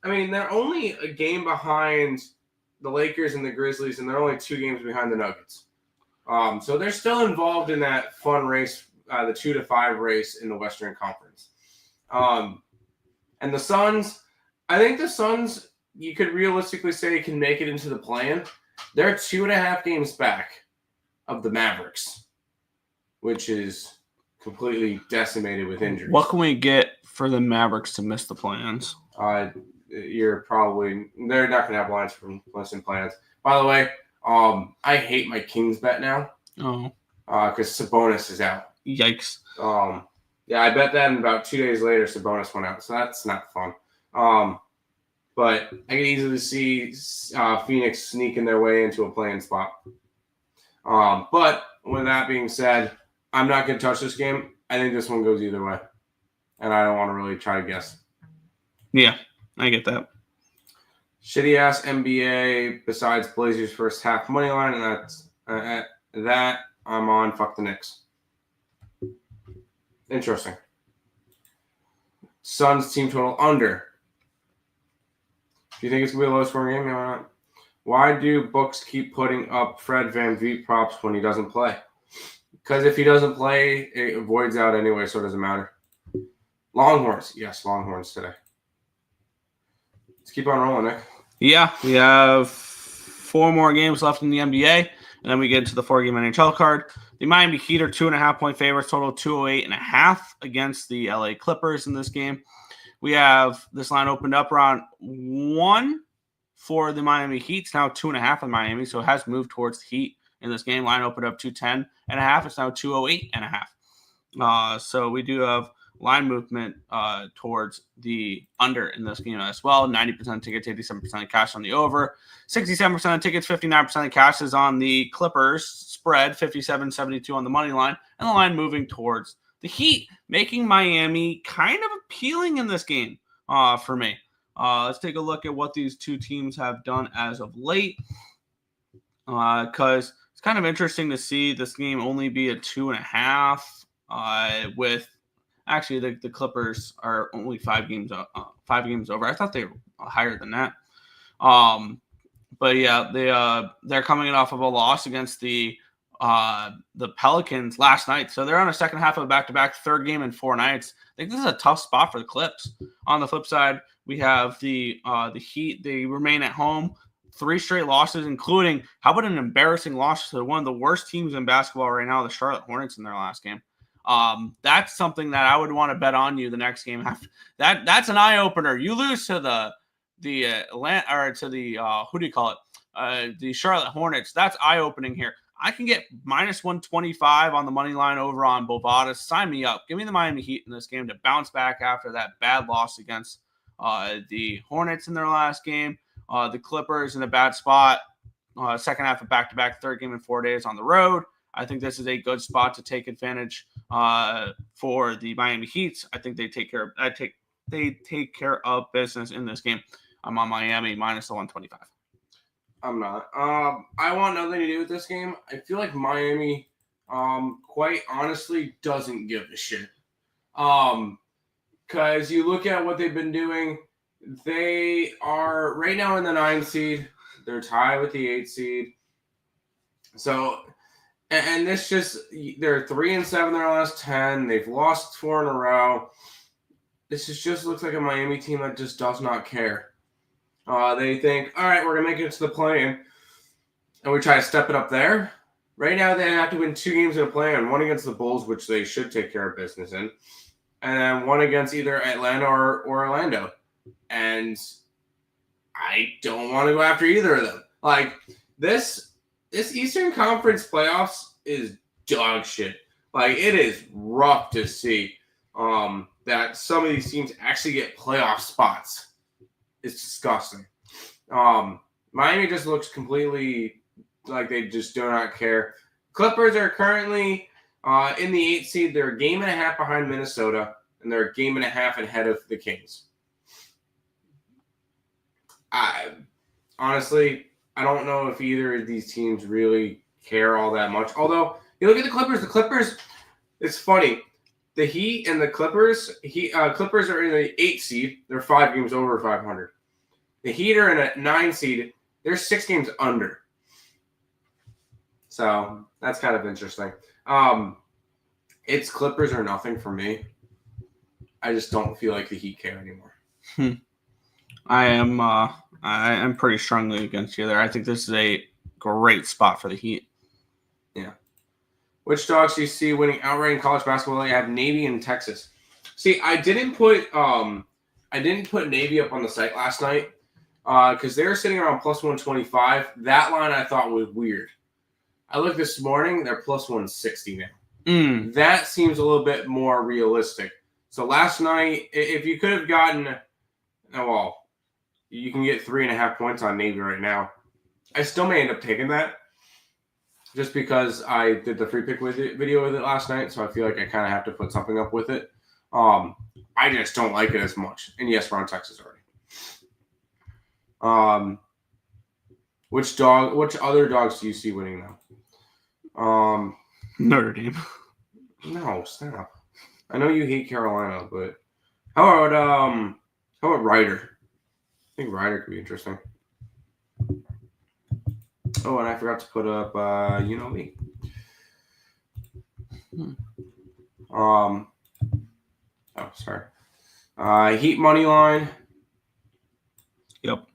Speaker 3: I mean, they're only a game behind the Lakers and the Grizzlies, and they're only 2 games behind the Nuggets. So they're still involved in that fun race, the 2-5 race in the Western Conference. And the Suns, I think the Suns, you could realistically say, can make it into the play-in. They're 2.5 games back of the Mavericks, which is completely decimated with injuries.
Speaker 2: What can we get for the Mavericks to miss the plans?
Speaker 3: They're not going to have lines from missing plans. By the way, I hate my Kings bet now.
Speaker 2: Oh.
Speaker 3: Because Sabonis is out.
Speaker 2: Yikes.
Speaker 3: Yeah, I bet that, and about 2 days later, Sabonis went out, so that's not fun. But I can easily see Phoenix sneaking their way into a play-in spot. But with that being said, I'm not going to touch this game. I think this one goes either way, and I don't want to really try to guess.
Speaker 2: Yeah, I get that.
Speaker 3: Shitty-ass NBA besides Blazers first half money line, and that's that I'm on. Fuck the Knicks. Interesting. Suns team total under. Do you think it's going to be a low-scoring game? Or not? Why do books keep putting up Fred VanVleet props when he doesn't play? Because if he doesn't play, it avoids out anyway, so it doesn't matter. Longhorns. Yes, Longhorns today. Let's keep on rolling, Nick.
Speaker 2: Yeah, we have 4 more games left in the NBA, and then we get into the 4-game NHL card. The Miami Heat are 2.5-point favorites, total 208.5 against the LA Clippers in this game. We have this line opened up around 1 for the Miami Heat. It's now 2.5 in Miami, so it has moved towards the Heat in this game. Line opened up 210.5. It's now 208.5. So we do have line movement towards the under in this game as well. 90% of tickets, 87% of cash on the over. 67% of tickets, 59% of cash is on the Clippers spread. 57-72 on the money line. And the line moving towards the Heat, making Miami kind of appealing in this game for me. Let's take a look at what these two teams have done as of late, because it's kind of interesting to see this game only be a 2.5 with actually the Clippers are only 5 games over. I thought they were higher than that. But yeah, they're coming off of a loss against the Pelicans last night. So they're on a second half of a back-to-back, 3rd game in 4 nights. I think this is a tough spot for the Clips. On the flip side, we have the Heat. They remain at home. 3 straight losses, including, how about an embarrassing loss to one of the worst teams in basketball right now, the Charlotte Hornets, in their last game. That's something that I would want to bet on you the next game. That's an eye-opener. You lose to the Charlotte Hornets. That's eye-opening here. I can get minus 125 on the money line over on Bovada. Sign me up. Give me the Miami Heat in this game to bounce back after that bad loss against the Hornets in their last game. The Clippers in a bad spot. Second half of back-to-back, 3rd game in 4 days on the road. I think this is a good spot to take advantage for the Miami Heat. I think they take care of business in this game. I'm on Miami minus the 125.
Speaker 3: I'm not. I want nothing to do with this game. I feel like Miami quite honestly doesn't give a shit. Because you look at what they've been doing, they are right now in the 9 seed. They're tied with the 8 seed. So, and this just, they're 3-7 their last 10. They've lost 4 in a row. This just looks like a Miami team that just does not care. They think, all right, we're going to make it to the play-in, and we try to step it up there. Right now, they have to win 2 games in a play-in, one against the Bulls, which they should take care of business in, and then one against either Atlanta or Orlando. And I don't want to go after either of them. Like, this Eastern Conference playoffs is dog shit. Like, it is rough to see that some of these teams actually get playoff spots. It's disgusting. Miami just looks completely like they just do not care. Clippers are currently in the 8th seed. They're a game and a half behind Minnesota, and they're a game and a half ahead of the Kings. Honestly, I don't know if either of these teams really care all that much. Although, you look at the Clippers, it's funny. The Heat and the Clippers, Clippers are in the 8th seed. They're 5 games over 500. The Heat are in a 9 seed. They're 6 games under. So that's kind of interesting. It's Clippers or nothing for me. I just don't feel like the Heat care anymore.
Speaker 2: I am pretty strongly against you there. I think this is a great spot for the Heat.
Speaker 3: Yeah. Which dogs do you see winning outright in college basketball? I have Navy and Texas. See, I didn't put Navy up on the site last night because they were sitting around plus 125. That line I thought was weird. I looked this morning; they're plus 160 now. That seems a little bit more realistic. So last night, if you could have gotten, you can get 3.5 points on Navy right now. I still may end up taking that. Just because I did the free pick video with it last night, so I feel like I kind of have to put something up with it. I just don't like it as much. And yes, we're on Texas already. Which other dogs do you see winning now?
Speaker 2: Notre Dame.
Speaker 3: No, stop. I know you hate Carolina, but how about Ryder? I think Ryder could be interesting. Oh, and I forgot to put up, me. Sorry. Heat money line.
Speaker 2: Yep.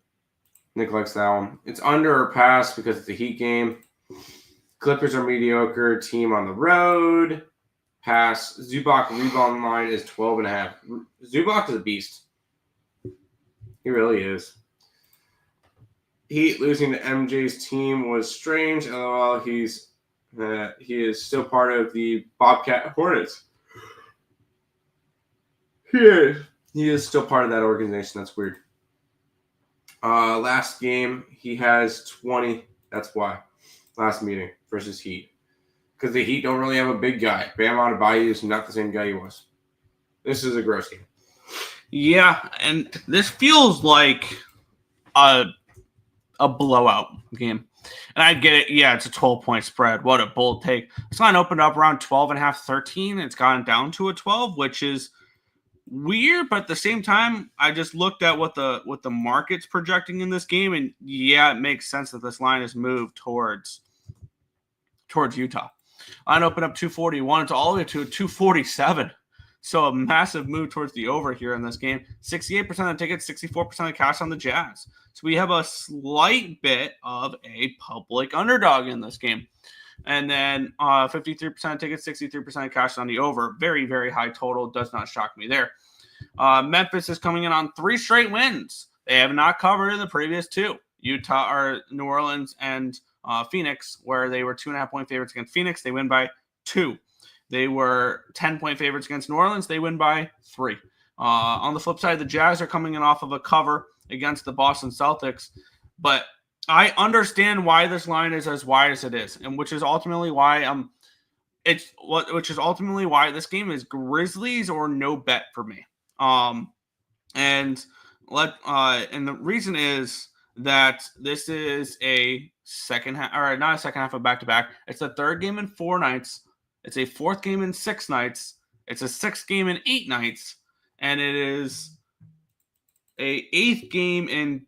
Speaker 3: Nick likes that one. It's under or pass because it's a Heat game. Clippers are mediocre. Team on the road. Pass. Zubac rebound line is 12.5. Zubac is a beast. He really is. Heat losing to MJ's team was strange. LOL, he is still part of the Bobcat Hornets. He is still part of that organization. That's weird. Last game, he has 20. That's why. Last meeting versus Heat. Because the Heat don't really have a big guy. Bam Adebayo is not the same guy he was. This is a gross game.
Speaker 2: Yeah, and this feels like a blowout game. And I get it. Yeah, it's a 12-point spread. What a bold take. It's line opened up around 12.5, 13. It's gone down to a 12, which is weird. But at the same time, I just looked at what the market's projecting in this game. And yeah, it makes sense that this line has moved towards Utah. Line opened up 241. It's all the way to 247. So a massive move towards the over here in this game. 68% of the tickets, 64% of cash on the Jazz. So we have a slight bit of a public underdog in this game. And then 53% of tickets, 63% of cash on the over. Very, very high total. Does not shock me there. Memphis is coming in on 3 straight wins. They have not covered in the previous 2. Utah or New Orleans and Phoenix, where they were 2.5-point favorites against Phoenix. They win by 2. They were 10-point favorites against New Orleans. They win by 3. On the flip side, the Jazz are coming in off of a cover against the Boston Celtics. But I understand why this line is as wide as it is, and which is ultimately why this game is Grizzlies or no bet for me. And the reason is that this is a second half, or not a second half of back-to-back. It's the third game in 4 nights It's a 4th game in 6 nights. It's a 6th game in 8 nights. And it is a 8th game in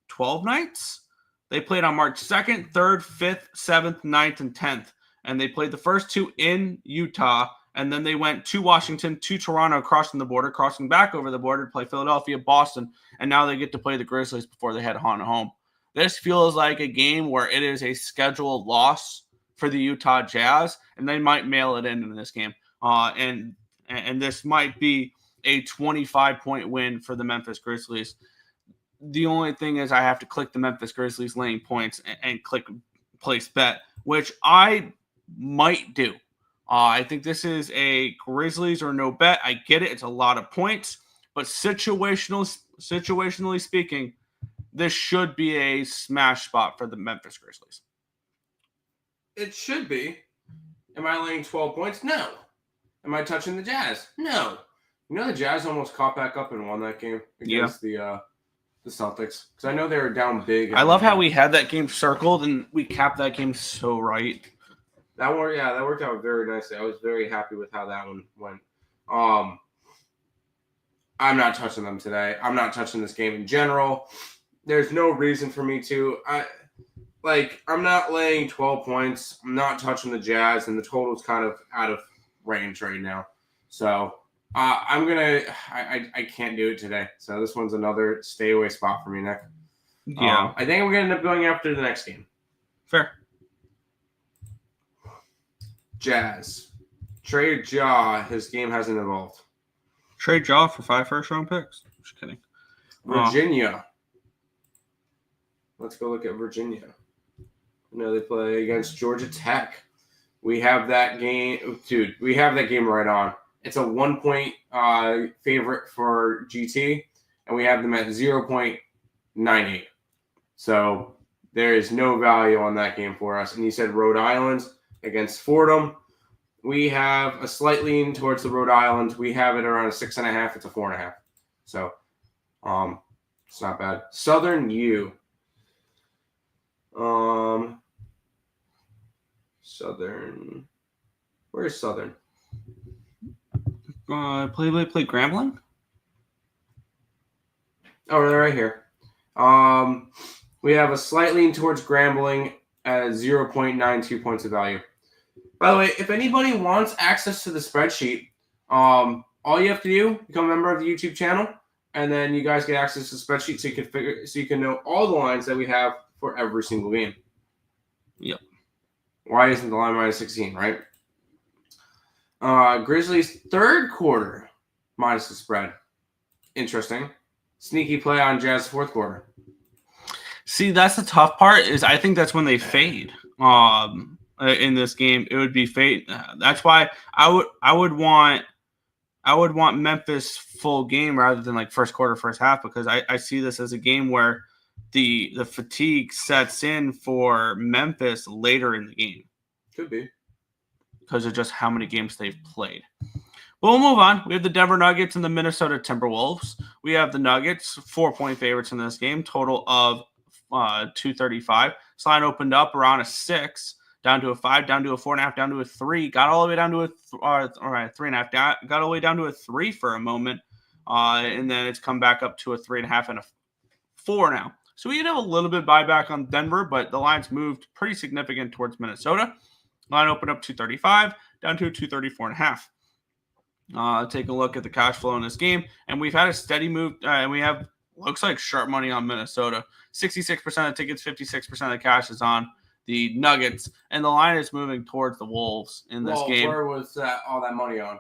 Speaker 2: 12 nights. They played on March 2nd, 3rd, 5th, 7th, 9th, and 10th. And they played the first 2 in Utah. And then they went to Washington, to Toronto, crossing the border, crossing back over the border to play Philadelphia, Boston. And now they get to play the Grizzlies before they head on home. This feels like a game where it is a scheduled loss for the Utah Jazz. And they might mail it in this game. And this might be a 25-point win for the Memphis Grizzlies. The only thing is I have to click the Memphis Grizzlies laying points and click place bet, which I might do. I think this is a Grizzlies or no bet. I get it. It's a lot of points, but situationally speaking, this should be a smash spot for the Memphis Grizzlies.
Speaker 3: It should be. Am I laying 12 points? No. Am I touching the Jazz? No. You know the Jazz almost caught back up and won that game against the Celtics, because I know they were down big.
Speaker 2: I love how we had that game circled and we capped that game so right.
Speaker 3: That worked out very nicely. I was very happy with how that one went. I'm not touching them today. I'm not touching this game in general. There's no reason for me to. I'm not laying 12 points. I'm not touching the Jazz, and the total's kind of out of range right now. So I can't do it today. So this one's another stay away spot for me, Nick.
Speaker 2: Yeah.
Speaker 3: I think we're going to end up going after the next game.
Speaker 2: Fair.
Speaker 3: Jazz. Trade Ja. His game hasn't evolved.
Speaker 2: Trade Ja for 5 first-round picks. Just kidding.
Speaker 3: Virginia. Let's go look at Virginia. They play against Georgia Tech. We have that game. Dude, we have that game right on. It's a 1-point favorite for GT, and we have them at 0.98. So there is no value on that game for us. And you said Rhode Island against Fordham. We have a slight lean towards the Rhode Island. We have it around a 6.5. It's a 4.5. So it's not bad. Southern U. Southern. Where's Southern?
Speaker 2: Play Grambling?
Speaker 3: Oh, they're right here. We have a slight lean towards Grambling at 0.92 points of value. By the way, if anybody wants access to the spreadsheet, all you have to do, become a member of the YouTube channel, and then you guys get access to the spreadsheet so you can know all the lines that we have for every single game.
Speaker 2: Yep.
Speaker 3: Why isn't the line minus 16, right? Grizzlies third quarter minus the spread. Interesting. Sneaky play on Jazz fourth quarter.
Speaker 2: See, that's the tough part. Is I think that's when they fade. In this game, it would be fade. That's why I would want Memphis full game rather than like first quarter, first half, because I see this as a game where the fatigue sets in for Memphis later in the game.
Speaker 3: Could be.
Speaker 2: Because of just how many games they've played. But we'll move on. We have the Denver Nuggets and the Minnesota Timberwolves. We have the Nuggets, 4-point favorites in this game, total of 235. This line opened up around a 6, down to a 5, down to a 4.5, down to a 3, got all the way down to a 3.5, got all the way down to a 3 for a moment, and then it's come back up to a 3.5 and a 4 now. So we did have a little bit buyback on Denver, but the line's moved pretty significant towards Minnesota. Line opened up 235, down to a 234.5. Take a look at the cash flow in this game, and we've had a steady move, and we have looks like sharp money on Minnesota. 66% of the tickets, 56% of the cash is on the Nuggets, and the line is moving towards the Wolves in this game.
Speaker 3: Where was all that money on?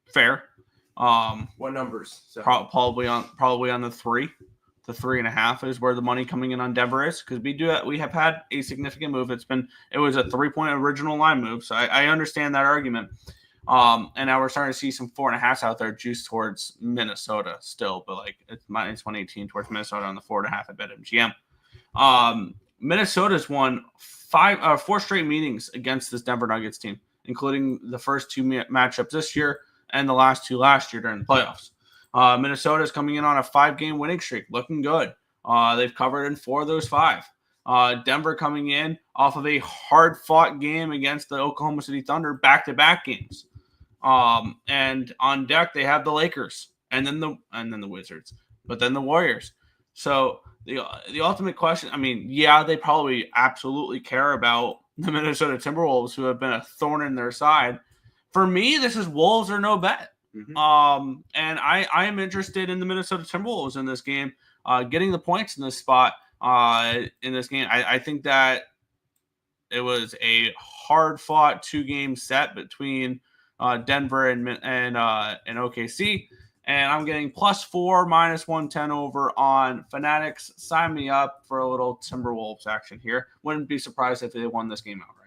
Speaker 2: Fair.
Speaker 3: What numbers? So.
Speaker 2: Probably on the 3. The 3.5 is where the money coming in on Denver is, because we have had a significant move. It was a 3-point original line move, so I understand that argument. And now we're starting to see some 4.5s out there juiced towards Minnesota still, but like it's minus 118 towards Minnesota on the 4.5 at BetMGM. Minnesota's won 4 straight meetings against this Denver Nuggets team, including the first 2 matchups this year and the last 2 last year during the playoffs. Minnesota is coming in on a 5-game winning streak, looking good. They've covered in 4 of those 5. Denver coming in off of a hard-fought game against the Oklahoma City Thunder, back-to-back games. And on deck they have the Lakers, and then the Wizards, but then the Warriors. So the ultimate question, I mean, yeah, they probably absolutely care about the Minnesota Timberwolves, who have been a thorn in their side. For me, this is Wolves or no bet. Mm-hmm. And I am interested in the Minnesota Timberwolves in this game, getting the points in this spot. In this game, I think that it was a hard-fought 2-game set between Denver and OKC, and I'm getting +4 -110 over on Fanatics. Sign me up for a little Timberwolves action here. Wouldn't be surprised if they won this game outright.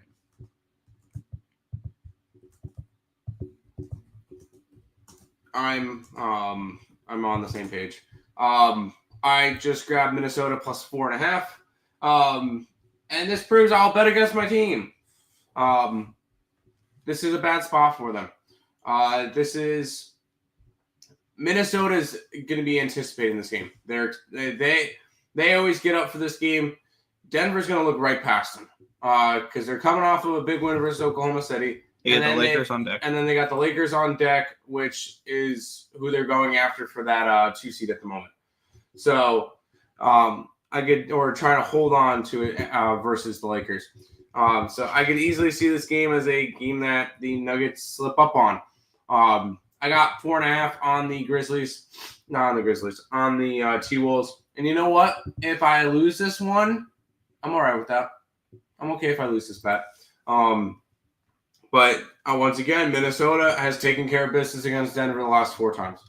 Speaker 3: I'm on the same page. I just grabbed Minnesota +4.5. And this proves I'll bet against my team. This is a bad spot for them. Minnesota's going to be anticipating this game. They always get up for this game. Denver's going to look right past them because they're coming off of a big win versus Oklahoma City.
Speaker 2: And then the Lakers on deck.
Speaker 3: And then they got the Lakers on deck, which is who they're going after for that 2 seed at the moment. So trying to hold on to it versus the Lakers. So I could easily see this game as a game that the Nuggets slip up on. I got 4.5 on the Grizzlies. Not on the Grizzlies. On the T-Wolves. And you know what? If I lose this one, I'm all right with that. I'm okay if I lose this bet. But once again, Minnesota has taken care of business against Denver the last 4 times.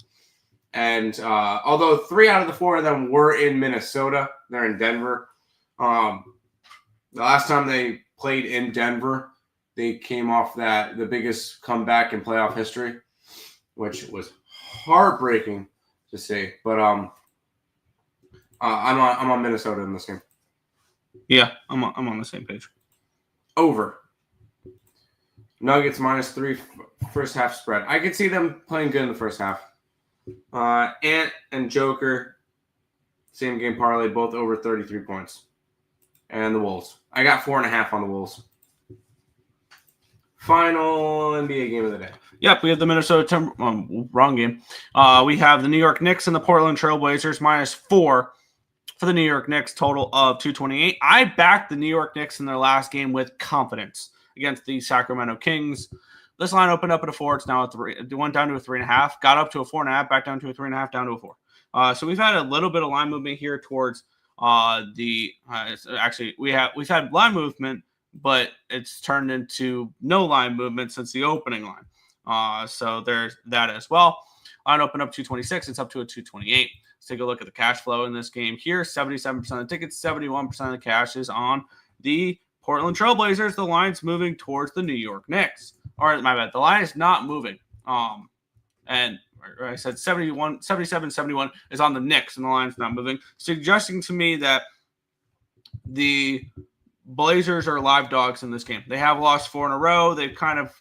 Speaker 3: And although 3 out of the 4 of them were in Minnesota, they're in Denver. The last time they played in Denver, they came off the biggest comeback in playoff history, which was heartbreaking to see. But I'm on Minnesota in this game.
Speaker 2: Yeah, I'm on the same page.
Speaker 3: Over. Nuggets -3 first half spread. I could see them playing good in the first half. Ant and Joker, same game parlay, both over 33 points. And the Wolves. I got 4.5 on the Wolves. Final NBA game of the day.
Speaker 2: Yep, we have the Minnesota wrong game. We have the New York Knicks and the Portland Trailblazers -4 for the New York Knicks, total of 228. I backed the New York Knicks in their last game with confidence against the Sacramento Kings. This line opened up at a 4. It's now a 3. It went down to a 3.5. Got up to a 4.5. Back down to a 3.5. Down to a 4. So we've had a little bit of line movement here towards we've had line movement, but it's turned into no line movement since the opening line. So there's that as well. Line opened up 226. It's up to a 228. Let's take a look at the cash flow in this game here. 77% of the tickets, 71% of the cash is on the Portland Trailblazers. The line's moving towards the New York Knicks. Or my bad, the line is not moving. And I said 77-71 is on the Knicks, and the line's not moving, suggesting to me that the Blazers are live dogs in this game. They have lost 4 in a row. They've kind of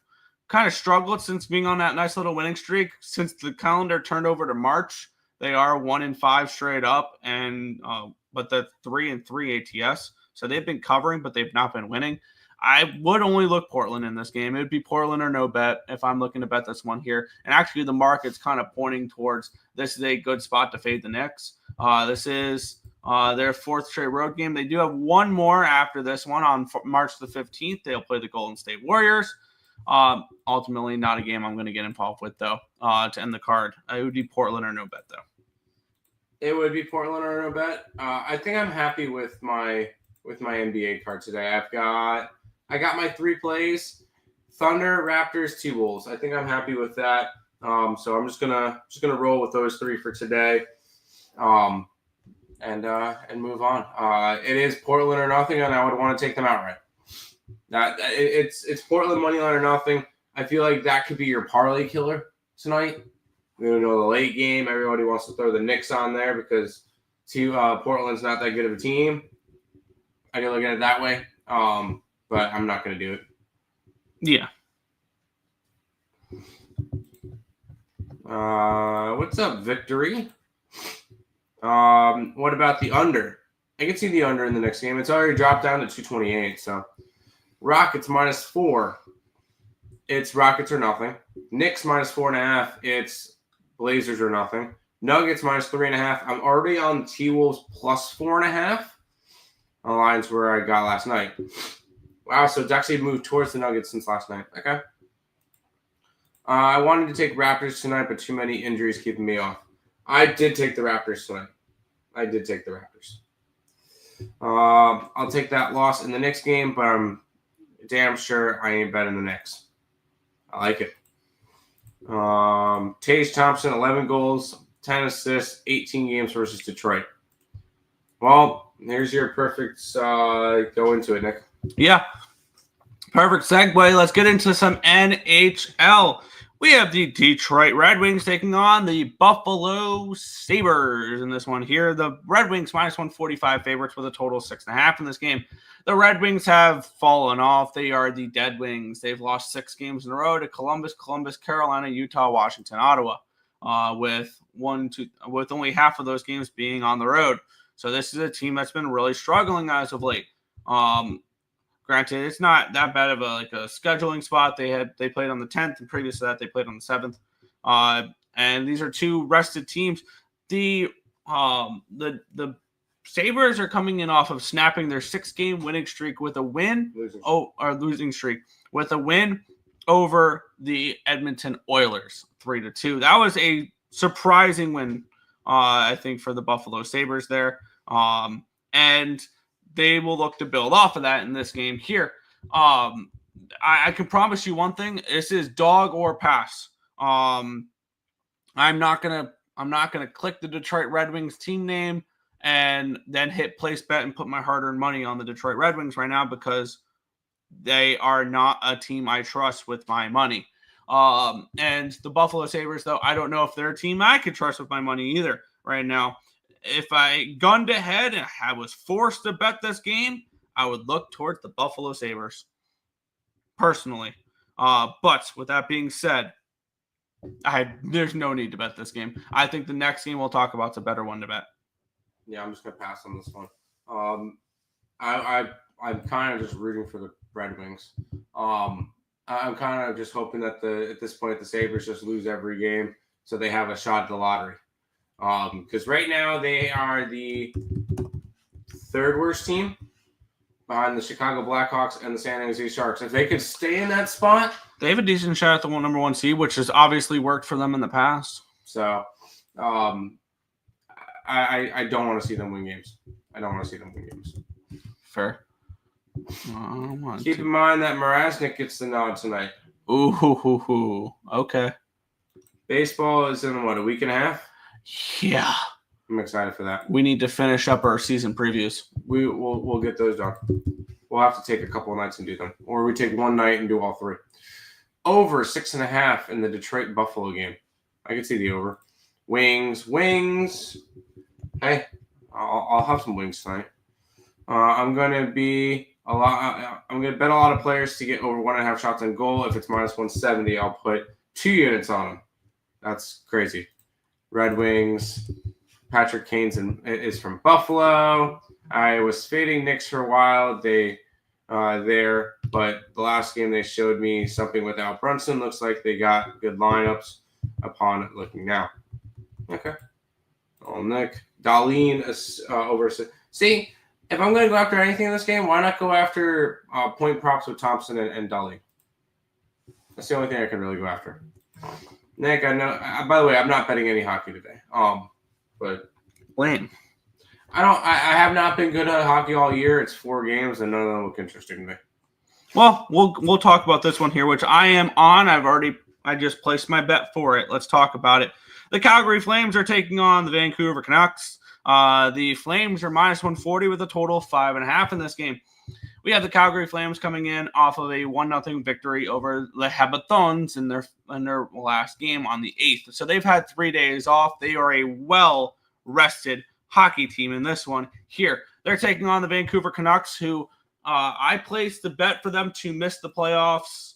Speaker 2: struggled since being on that nice little winning streak. Since the calendar turned over to March, they are 1-5 straight up, and but the 3-3 ATS. So they've been covering, but they've not been winning. I would only look Portland in this game. It would be Portland or no bet if I'm looking to bet this one here. And actually, the market's kind of pointing towards this is a good spot to fade the Knicks. This is their 4th straight road game. They do have one more after this one on March the 15th. They'll play the Golden State Warriors. Ultimately, not a game I'm going to get involved with, though, to end the card. It would be Portland or no bet, though.
Speaker 3: It would be Portland or no bet. I think I'm happy with my NBA card today. I got my 3 plays: Thunder, Raptors, T-Wolves. I think I'm happy with that. So I'm just gonna roll with those 3 for today, and move on. It is Portland or nothing, and I would want to take them outright. It's Portland money line or nothing. I feel like that could be your parlay killer tonight. We don't know the late game. Everybody wants to throw the Knicks on there because Portland's not that good of a team. I can look at it that way. But I'm not going to do it.
Speaker 2: Yeah.
Speaker 3: What's up, Victory? What about the under? I can see the under in the next game. It's already dropped down to 228. So Rockets -4. It's Rockets or nothing. Knicks -4.5. It's Blazers or nothing. Nuggets -3.5. I'm already on T-Wolves +4.5. On lines where I got last night. Wow, so it's actually moved towards the Nuggets since last night. Okay. I wanted to take Raptors tonight, but too many injuries keeping me off. I did take the Raptors tonight. I'll take that loss in the next game, but I'm damn sure I ain't betting the Knicks. I like it. Tage Thompson, 11 goals, 10 assists, 18 games versus Detroit. Well, here's your perfect go into it, Nick.
Speaker 2: Yeah. Perfect segue. Let's get into some NHL. We have the Detroit Red Wings taking on the Buffalo Sabres in this one here. The Red Wings -145 favorites with a total of 6.5 in this game. The Red Wings have fallen off. They are the dead Wings. They've lost 6 games in a row to Columbus, Carolina, Utah, Washington, Ottawa, with only half of those games being on the road. So this is a team that's been really struggling as of late. Granted, it's not that bad of a scheduling spot. They played on the 10th, and previous to that, they played on the 7th. And these are 2 rested teams. The Sabres are coming in off of snapping their 6-game winning streak with a win. Losing streak with a win over the Edmonton Oilers, 3-2. That was a surprising win, I think, for the Buffalo Sabres there. And they will look to build off of that in this game here. I can promise you one thing: this is dog or pass. I'm not gonna click the Detroit Red Wings team name and then hit place bet and put my hard-earned money on the Detroit Red Wings right now, because they are not a team I trust with my money. And the Buffalo Sabres, though, I don't know if they're a team I could trust with my money either right now. If I gunned ahead and I was forced to bet this game, I would look towards the Buffalo Sabres, personally. But with that being said, there's no need to bet this game. I think the next game we'll talk about is a better one to bet.
Speaker 3: Yeah, I'm just going to pass on this one. I'm kind of just rooting for the Red Wings. I'm kind of just hoping that at this point the Sabres just lose every game so they have a shot at the lottery. Because right now they are the 3rd worst team behind the Chicago Blackhawks and the San Jose Sharks. If they could stay in that spot,
Speaker 2: they have a decent shot at the number 1 seed, which has obviously worked for them in the past.
Speaker 3: So, I don't want to see them win games.
Speaker 2: Fair.
Speaker 3: Keep in mind that Mrazek gets the nod tonight.
Speaker 2: Ooh, okay.
Speaker 3: Baseball is in a week and a half?
Speaker 2: Yeah.
Speaker 3: I'm excited for that.
Speaker 2: We need to finish up our season previews.
Speaker 3: We'll get those done. We'll have to take a couple of nights and do them. Or we take one night and do all 3. Over 6.5 in the Detroit Buffalo game. I can see the over. Wings. Hey, I'll have some wings tonight. I'm gonna bet a lot of players to get over 1.5 shots on goal. If it's -170, I'll put 2 units on them. That's crazy. Red Wings. Patrick Kane is from Buffalo. I was fading Knicks for a while. But the last game they showed me something without Brunson. Looks like they got good lineups upon looking now. Okay. Oh, Nick. Darlene is over. See, if I'm going to go after anything in this game, why not go after point props with Thompson and Darlene? That's the only thing I can really go after. Nick, I know. By the way, I'm not betting any hockey today. But
Speaker 2: lame.
Speaker 3: I have not been good at hockey all year. It's 4 games, and none of them look interesting to me.
Speaker 2: Well, we'll talk about this one here, which I am on. I just placed my bet for it. Let's talk about it. The Calgary Flames are taking on the Vancouver Canucks. The Flames are -140 with a total of 5.5 in this game. We have the Calgary Flames coming in off of a 1-0 victory over the Habitants in their last game on the 8th. So they've had 3 days off. They are a well-rested hockey team in this one. Here, they're taking on the Vancouver Canucks, who I placed the bet for them to miss the playoffs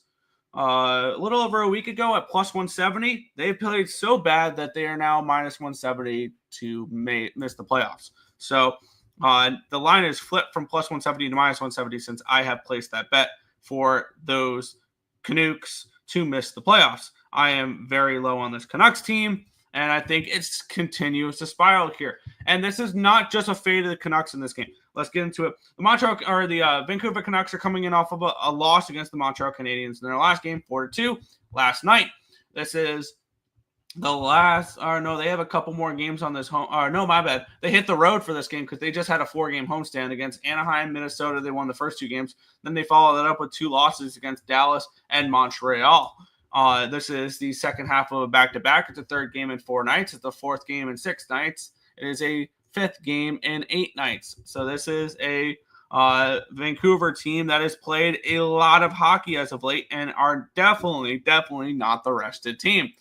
Speaker 2: a little over a week ago at +170. They played so bad that they are now -170 to miss the playoffs. So The line is flipped from plus 170 to minus 170 since I have placed that bet for those Canucks to miss the playoffs. I am very low on this Canucks team, and I think it continues to spiral here. And this is not just a fade of the Canucks in this game. Let's get into it. The Vancouver Canucks are coming in off of a loss against the Montreal Canadiens in their last game, 4-2, last night. This is the last, they have a couple more games on this home. No, my bad. They hit the road for this game because they just had a 4-game homestand against Anaheim, Minnesota. They won the first 2 games. Then they followed that up with 2 losses against Dallas and Montreal. This is the second half of a back-to-back. It's a 3rd game in 4 nights. It's the 4th game in 6 nights. It is a 5th game in 8 nights. So this is a Vancouver team that has played a lot of hockey as of late and are definitely not the rested team.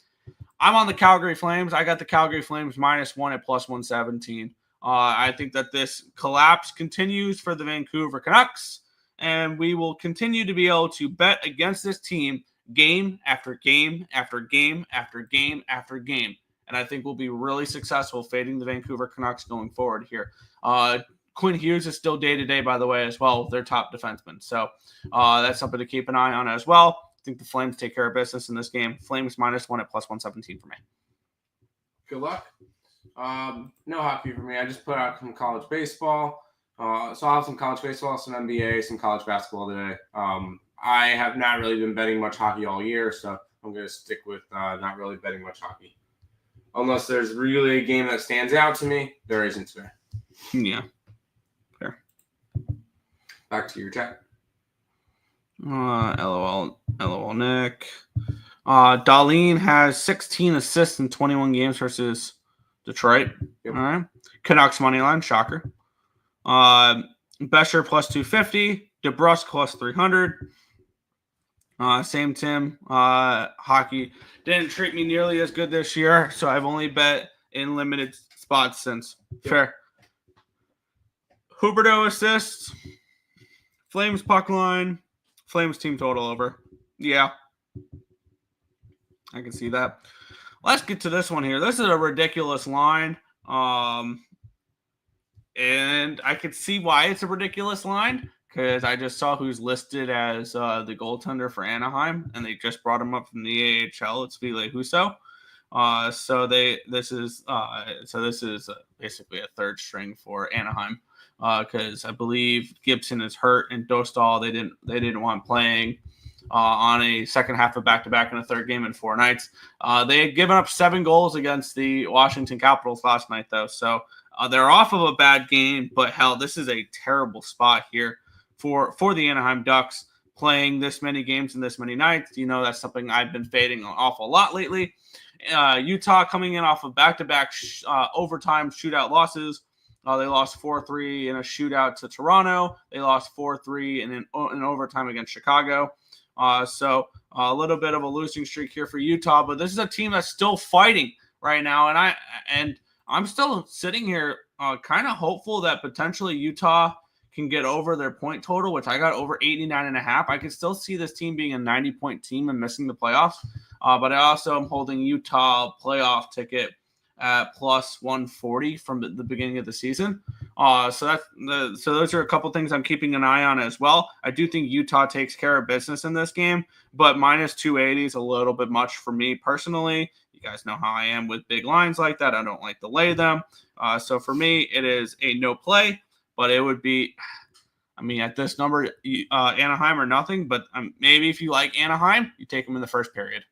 Speaker 2: I'm on the Calgary Flames. I got the Calgary Flames -1 at plus 117. I think that this collapse continues for the Vancouver Canucks, and we will continue to be able to bet against this team game after game after game after game after game. And I think we'll be really successful fading the Vancouver Canucks going forward here. Quinn Hughes is still day-to-day, by the way, as well, their top defenseman. So that's something to keep an eye on as well. I think the Flames take care of business in this game. Flames -1 at plus 117 for me.
Speaker 3: Good luck. No hockey for me. I just put out some college baseball. So I'll have some college baseball, some NBA, some college basketball today. I have not really been betting much hockey all year, so I'm going to stick with not really betting much hockey. Unless there's really a game that stands out to me, there isn't today.
Speaker 2: Yeah. Fair.
Speaker 3: Back to your chat.
Speaker 2: LOL, Nick. Darlene has 16 assists in 21 games versus Detroit.
Speaker 3: Yep.
Speaker 2: All right. Canucks money line, shocker. Besher plus 250. DeBrusque plus 300. Same Tim. Hockey didn't treat me nearly as good this year, so I've only bet in limited spots since. Yep. Fair. Huberdeau assists. Flames puck line. Flames team total over. Yeah. I can see that. Let's get to this one here. This is a ridiculous line. And I could see why it's a ridiculous line because I just saw who's listed as the goaltender for Anaheim, and they just brought him up from the AHL. It's Ville Husso. So this is basically a 3rd string for Anaheim. Because I believe Gibson is hurt and Dostal they didn't want playing on a second half of back-to-back in a 3rd game in 4 nights. They had given up 7 goals against the Washington Capitals last night, though. So they're off of a bad game, but hell, this is a terrible spot here for the Anaheim Ducks playing this many games in this many nights. You know, that's something I've been fading an awful lot lately. Utah coming in off of back-to-back overtime shootout losses. They lost 4-3 in a shootout to Toronto. They lost 4-3 in overtime against Chicago. So a little bit of a losing streak here for Utah, but this is a team that's still fighting right now. And I'm still sitting here kind of hopeful that potentially Utah can get over their point total, which I got over 89.5. I can still see this team being a 90-point team and missing the playoffs. But I also am holding Utah playoff ticket at plus 140 from the beginning of the season. So those are a couple things I'm keeping an eye on as well. I do think Utah takes care of business in this game, but minus 280 is a little bit much for me personally. You guys know how I am with big lines like that. I don't like to lay them. So for me, it is a no play, but it would be, I mean, at this number, Anaheim or nothing, but maybe if you like Anaheim, you take them in the first period.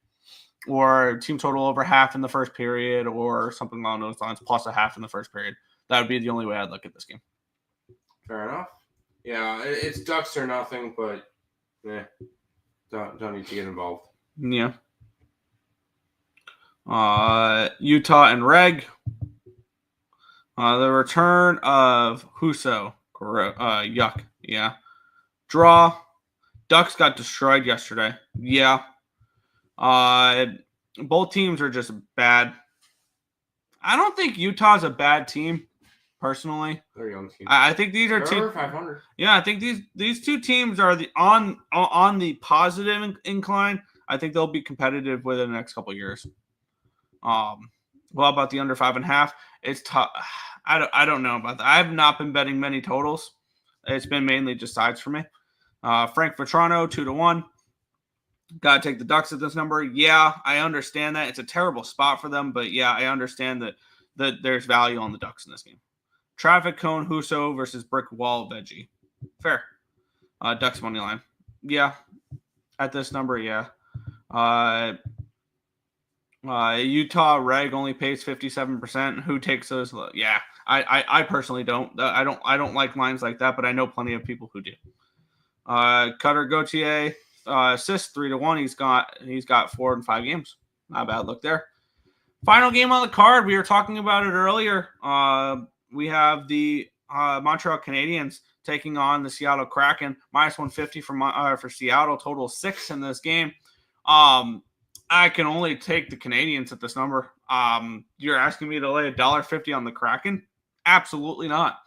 Speaker 2: Or team total over half in the first period or something along those lines, plus a half in the first period. That would be the only way I'd look at this game.
Speaker 3: Fair enough. Yeah, it's Ducks or nothing, but don't need to get involved.
Speaker 2: Yeah. Utah and Reg. The return of Husso. Yuck. Yeah. Draw. Ducks got destroyed yesterday. Yeah. Both teams are just bad. I don't think Utah's a bad team, personally.
Speaker 3: They're a young team.
Speaker 2: I think these are
Speaker 3: two. 500.
Speaker 2: Yeah, I think these 2 teams are on the positive incline. I think they'll be competitive within the next couple of years. Well, about the under 5.5, it's tough. I don't know about that. I have not been betting many totals. It's been mainly just sides for me. Frank Vetrano 2-1. Got to take the Ducks at this number. Yeah, I understand that. It's a terrible spot for them, but yeah, I understand that there's value on the Ducks in this game. Traffic Cone Huso versus Brick Wall Veggie. Fair. Ducks money line. Yeah. At this number, yeah. Utah Reg only pays 57%. Who takes those? Yeah. I personally don't. I don't like lines like that, but I know plenty of people who do. Cutter Gauthier, assist 3-1. He's got 4 in 5 games. Not a bad look there. Final game on the card. We were talking about it earlier. We have the Montreal Canadiens taking on the Seattle Kraken. -150 for Seattle. Total 6 in this game. I can only take the Canadiens at this number. You're asking me to lay $1.50 on the Kraken? Absolutely not.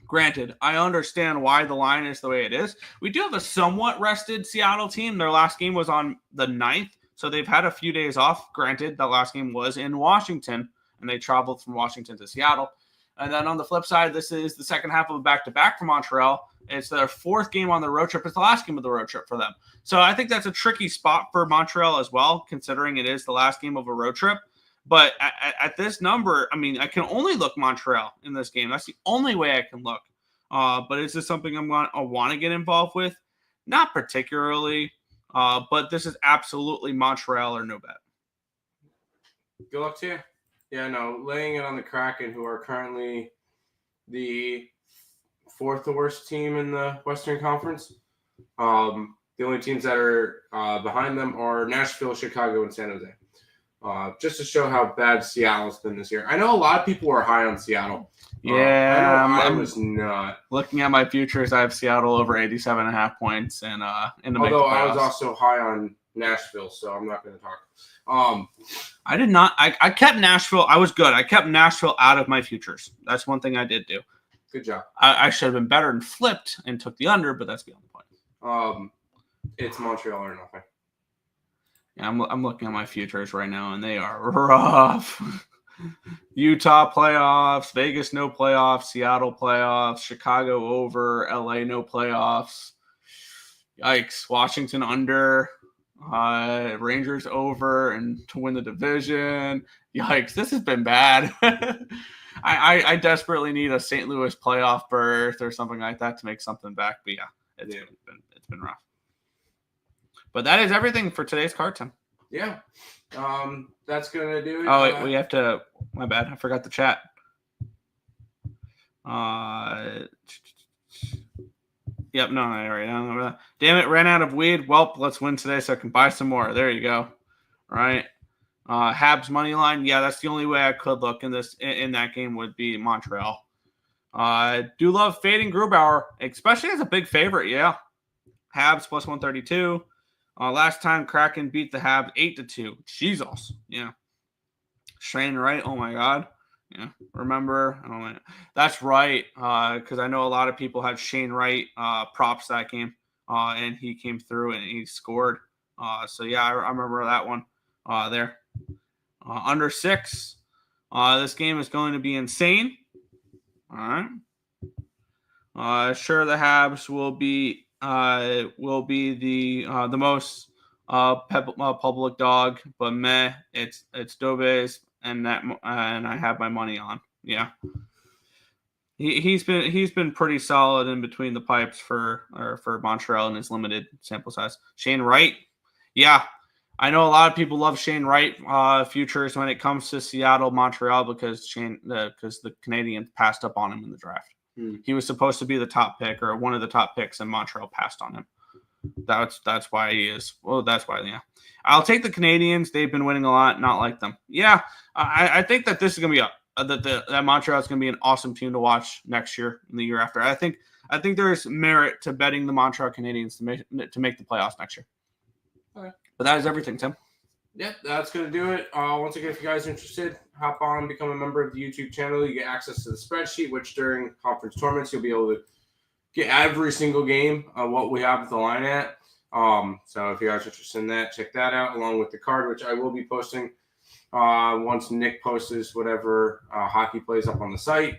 Speaker 2: Granted, I understand why the line is the way it is. We do have a somewhat rested Seattle team. Their last game was on the 9th, so they've had a few days off. Granted, the last game was in Washington, and they traveled from Washington to Seattle. And then on the flip side, this is the second half of a back-to-back for Montreal. It's their 4th game on the road trip. It's the last game of the road trip for them. So I think that's a tricky spot for Montreal as well, considering it is the last game of a road trip. But at this number, I mean, I can only look Montreal in this game. That's the only way I can look. But is this something I want to get involved with? Not particularly. But this is absolutely Montreal or no bet.
Speaker 3: Good luck to you. Yeah, no, laying it on the Kraken, who are currently the 4th worst team in the Western Conference. The only teams that are behind them are Nashville, Chicago, and San Jose. Just to show how bad Seattle's been this year. I know a lot of people were high on Seattle.
Speaker 2: Yeah,
Speaker 3: I was not.
Speaker 2: Looking at my futures, I have Seattle over 87.5 points, and in the
Speaker 3: although I was also high on Nashville, so I'm not going to talk.
Speaker 2: I did not. I kept Nashville. I was good. I kept Nashville out of my futures. That's one thing I did do.
Speaker 3: Good job.
Speaker 2: I should have been better and flipped and took the under, but that's beyond the point.
Speaker 3: It's Montreal or nothing.
Speaker 2: Yeah, I'm looking at my futures right now, and they are rough. Utah playoffs, Vegas no playoffs, Seattle playoffs, Chicago over, LA no playoffs. Yikes! Washington under, Rangers over, and to win the division. Yikes! This has been bad. I desperately need a St. Louis playoff berth or something like that to make something back. But yeah, it's been rough. But that is everything for today's card, Tim.
Speaker 3: Yeah. That's going to do it.
Speaker 2: Oh, wait, we have to – my bad. I forgot the chat. Yep, no, I already know that. Damn it, ran out of weed. Well, let's win today so I can buy some more. There you go. All right. Habs money line. Yeah, that's the only way I could look in that game would be Montreal. Do love fading Grubauer, especially as a big favorite. Yeah. Habs plus 132. Last time Kraken beat the Habs 8-2. Jesus. Yeah. Shane Wright. Oh my God. Yeah. Remember? Oh, that's right. Because I know a lot of people had Shane Wright props that game. And he came through and he scored. So yeah, I remember that one there. Under 6. This game is going to be insane. All right. Sure, the Habs will be the most public dog, but meh, it's Dobes and I have my money on. Yeah, he's been pretty solid in between the pipes for Montreal in his limited sample size. Shane Wright, yeah, I know a lot of people love Shane Wright futures when it comes to Seattle, Montreal because the Canadiens passed up on him in the draft. He was supposed to be the top pick or one of the top picks, and Montreal passed on him. That's why he is. Well, that's why. Yeah, I'll take the Canadiens. They've been winning a lot. Not like them. Yeah, I think that this is gonna be that Montreal is gonna be an awesome team to watch next year and the year after. I think there's merit to betting the Montreal Canadiens to make the playoffs next year.
Speaker 3: Okay.
Speaker 2: But that is everything, Tim.
Speaker 3: Yep, that's going to do it. Once again, if you guys are interested, hop on and become a member of the YouTube channel. You get access to the spreadsheet, which during conference tournaments, you'll be able to get every single game what we have the line at. So if you guys are interested in that, check that out, along with the card, which I will be posting once Nick posts whatever hockey plays up on the site,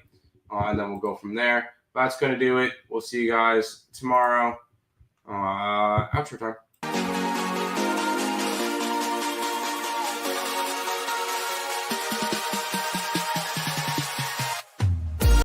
Speaker 3: and then we'll go from there. That's going to do it. We'll see you guys tomorrow. Outro time.